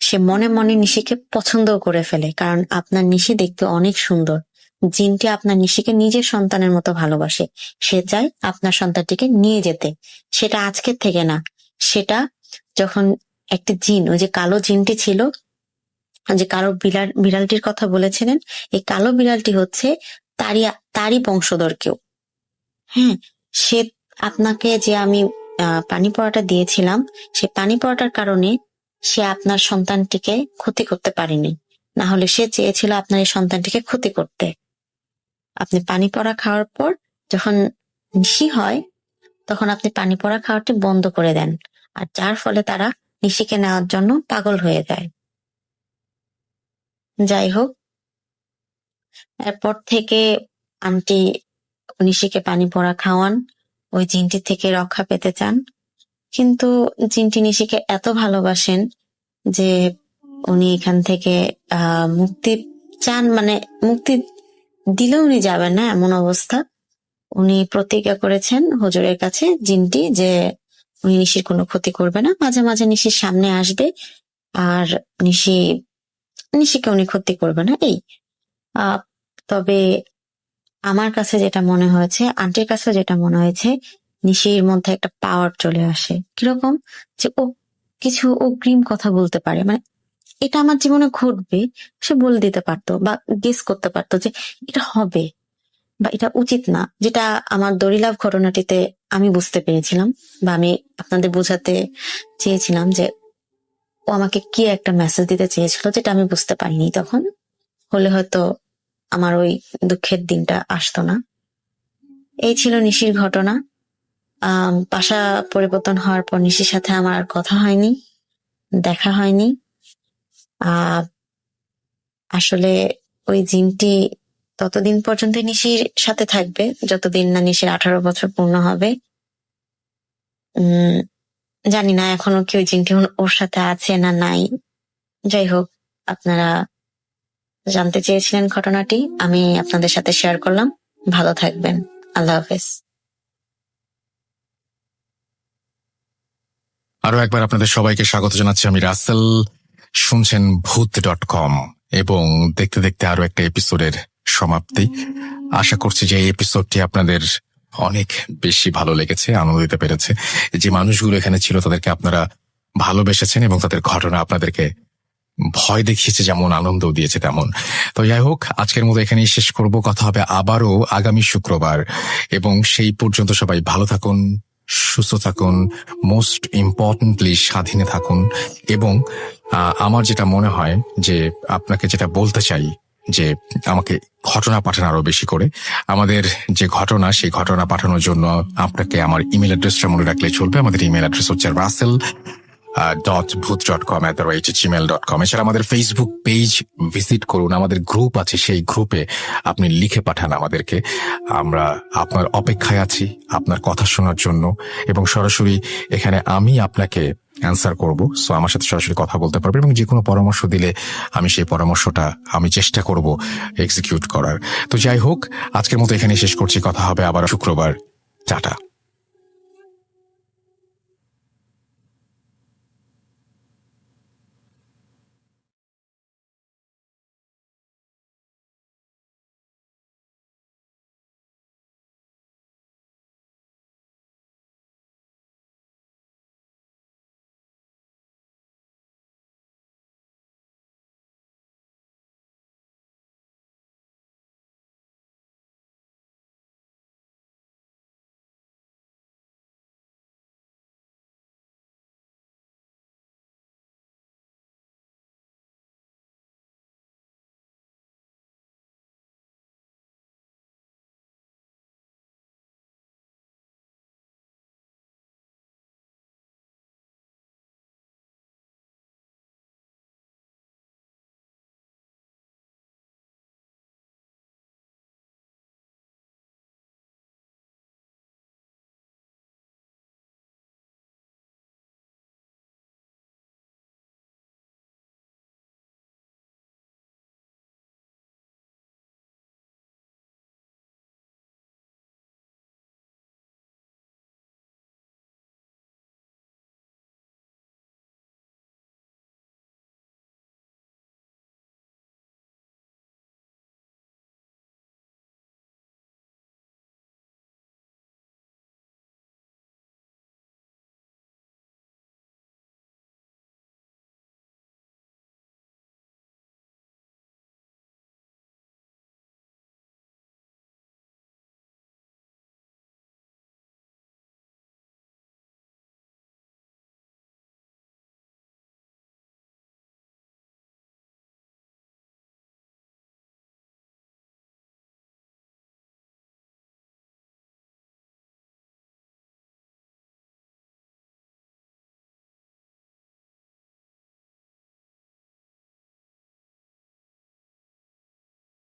সে মনে মনে নিশিকে পছন্দ করে ফেলে, কারণ আপনার নিশি দেখতে অনেক সুন্দর। জিনটি আপনার নিশিকে নিজের সন্তানের মতো ভালোবাসে। সে চায় আপনার সন্তানটিকে নিয়ে যেতে। সেটা আজকের থেকে না, সেটা যখন একটা জিন, ওই যে কালো জিনটি ছিল, যে কালো বিড়ালটির কথা বলেছিলেন, এই কালো বিড়ালটি হচ্ছে তারই বংশধর কেউ। হ্যাঁ, সে আপনাকে যে আমি পানি পড়াটা দিয়েছিলাম, সে পানি পড়াটার কারণে সে আপনার সন্তানটিকে ক্ষতি করতে পারেনি, না হলে সে চেয়েছিল আপনার এই সন্তানটিকে ক্ষতি করতে। আপনি পানি পড়া খাওয়ার পর যখন নিশি হয়, তখন আপনি পানি পড়া খাওয়াটি বন্ধ করে দেন, আর যার ফলে তারা নিশিকে নেওয়ার জন্য পাগল হয়ে যায়। যাই হোক, এরপর থেকে আন্টি নিশিকে পানি পড়া খাওয়ান, ওই জিনটি থেকে রক্ষা পেতে চান। কিন্তু জিনটি নিশিকে এত ভালোবাসেন যে উনি এখান থেকে মুক্তি চান, মানে মুক্তি দিলেও উনি যাবেন না এমন অবস্থা। উনি প্রতিজ্ঞা করেছেন হুজুরের কাছে, জিনটি, যে উনি নিশির কোনো ক্ষতি করবে না, মাঝে মাঝে নিশির সামনে আসবে, আর নিশিকে উনি ক্ষতি করবে না। এই তবে আমার কাছে যেটা মনে হয়েছে, আন্টির কাছে যেটা মনে হয়েছে, নিশির মধ্যে একটা পাওয়ার চলে আসে। কিরকম? যে ও কিছু অগ্রিম কথা বলতে পারে, মানে এটা আমার জীবনে ঘটবে সে বলে দিতে পারতো বা গেস করতে পারতো যে এটা হবে বা এটা উচিত না, যেটা আমার দড়িলাভ ঘটনাটিতে আমি বুঝতে পেরেছিলাম বা আমি আপনাদের বোঝাতে চেয়েছিলাম যে ও আমাকে কি একটা মেসেজ দিতে চেয়েছিল, যেটা আমি বুঝতে পারিনি তখন। হলে হয়তো আমার ওই দুঃখের দিনটা আসতো না। এই ছিল নিশির ঘটনা। বাসা পরিবর্তন হওয়ার পর নিশির সাথে আমার আর কথা হয়নি, দেখা হয়নি। আসলে ওই জিনটি ততদিন পর্যন্ত নিশির সাথে থাকবে যতদিন না নিশির 18 বছর পূর্ণ হবে। জানি না এখনো কি ওই জিনটি ওর সাথে আছে না নাই। যাই হোক, আপনারা জানতে চেয়েছিলেন ঘটনাটি, আমি আপনাদের সাথে শেয়ার করলাম। ভালো থাকবেন, আল্লাহ হাফেজ। আরো একবার আপনাদের সবাইকে স্বাগত জানাচ্ছি, আমি রাসেল। শুনছেন ভূত.com এবং দেখতে দেখতে আরো একটা এপিসোডের সমাপ্তি। আশা করছি যে এই এপিসোডটি আপনাদের অনেক বেশি ভালো লেগেছে, আনন্দ দিতে পেরেছে। যে মানুষগুলো এখানে ছিল তাদেরকে আপনারা ভালোবেসেছেন এবং তাদের ঘটনা আপনাদেরকে ভয় দেখিয়েছে যেমন, আনন্দ দিয়েছে তেমন। তো যাই হোক, আজকের মতো এখানেই শেষ করব। কথা হবে আবারও আগামী শুক্রবার, এবং সেই পর্যন্ত সবাই ভালো থাকুন, সুস্থ থাকুন, মোস্ট ইম্পর্টেন্টলি স্বাধীনে থাকুন। এবং আমার যেটা মনে হয় যে আপনাকে যেটা বলতে চাই যে আমাকে ঘটনা পাঠান আরো বেশি করে। আমাদের যে ঘটনা, সেই ঘটনা পাঠানোর জন্য আপনাকে আমার ইমেল অ্যাড্রেসটা মনে রাখলে চলবে। আমাদের ইমেল অ্যাড্রেস হচ্ছে rasel.booth.com@gmail.com। এছাড়া আমাদের ফেসবুক পেজ ভিজিট করুন, আমাদের গ্রুপ আছে, সেই গ্রুপে আপনি লিখে পাঠান আমাদেরকে। আমরা আপনার অপেক্ষায় আছি আপনার কথা শোনার জন্য, এবং সরাসরি এখানে আমি আপনাকে অ্যান্সার করব। সো আমার সাথে সরাসরি কথা বলতে পারবে, এবং যে কোনো পরামর্শ দিলে আমি সেই পরামর্শটা আমি চেষ্টা করব এক্সিকিউট করার। তো যাই হোক, আজকের মতো এখানে শেষ করছি। কথা হবে আবার শুক্রবার। টাটা।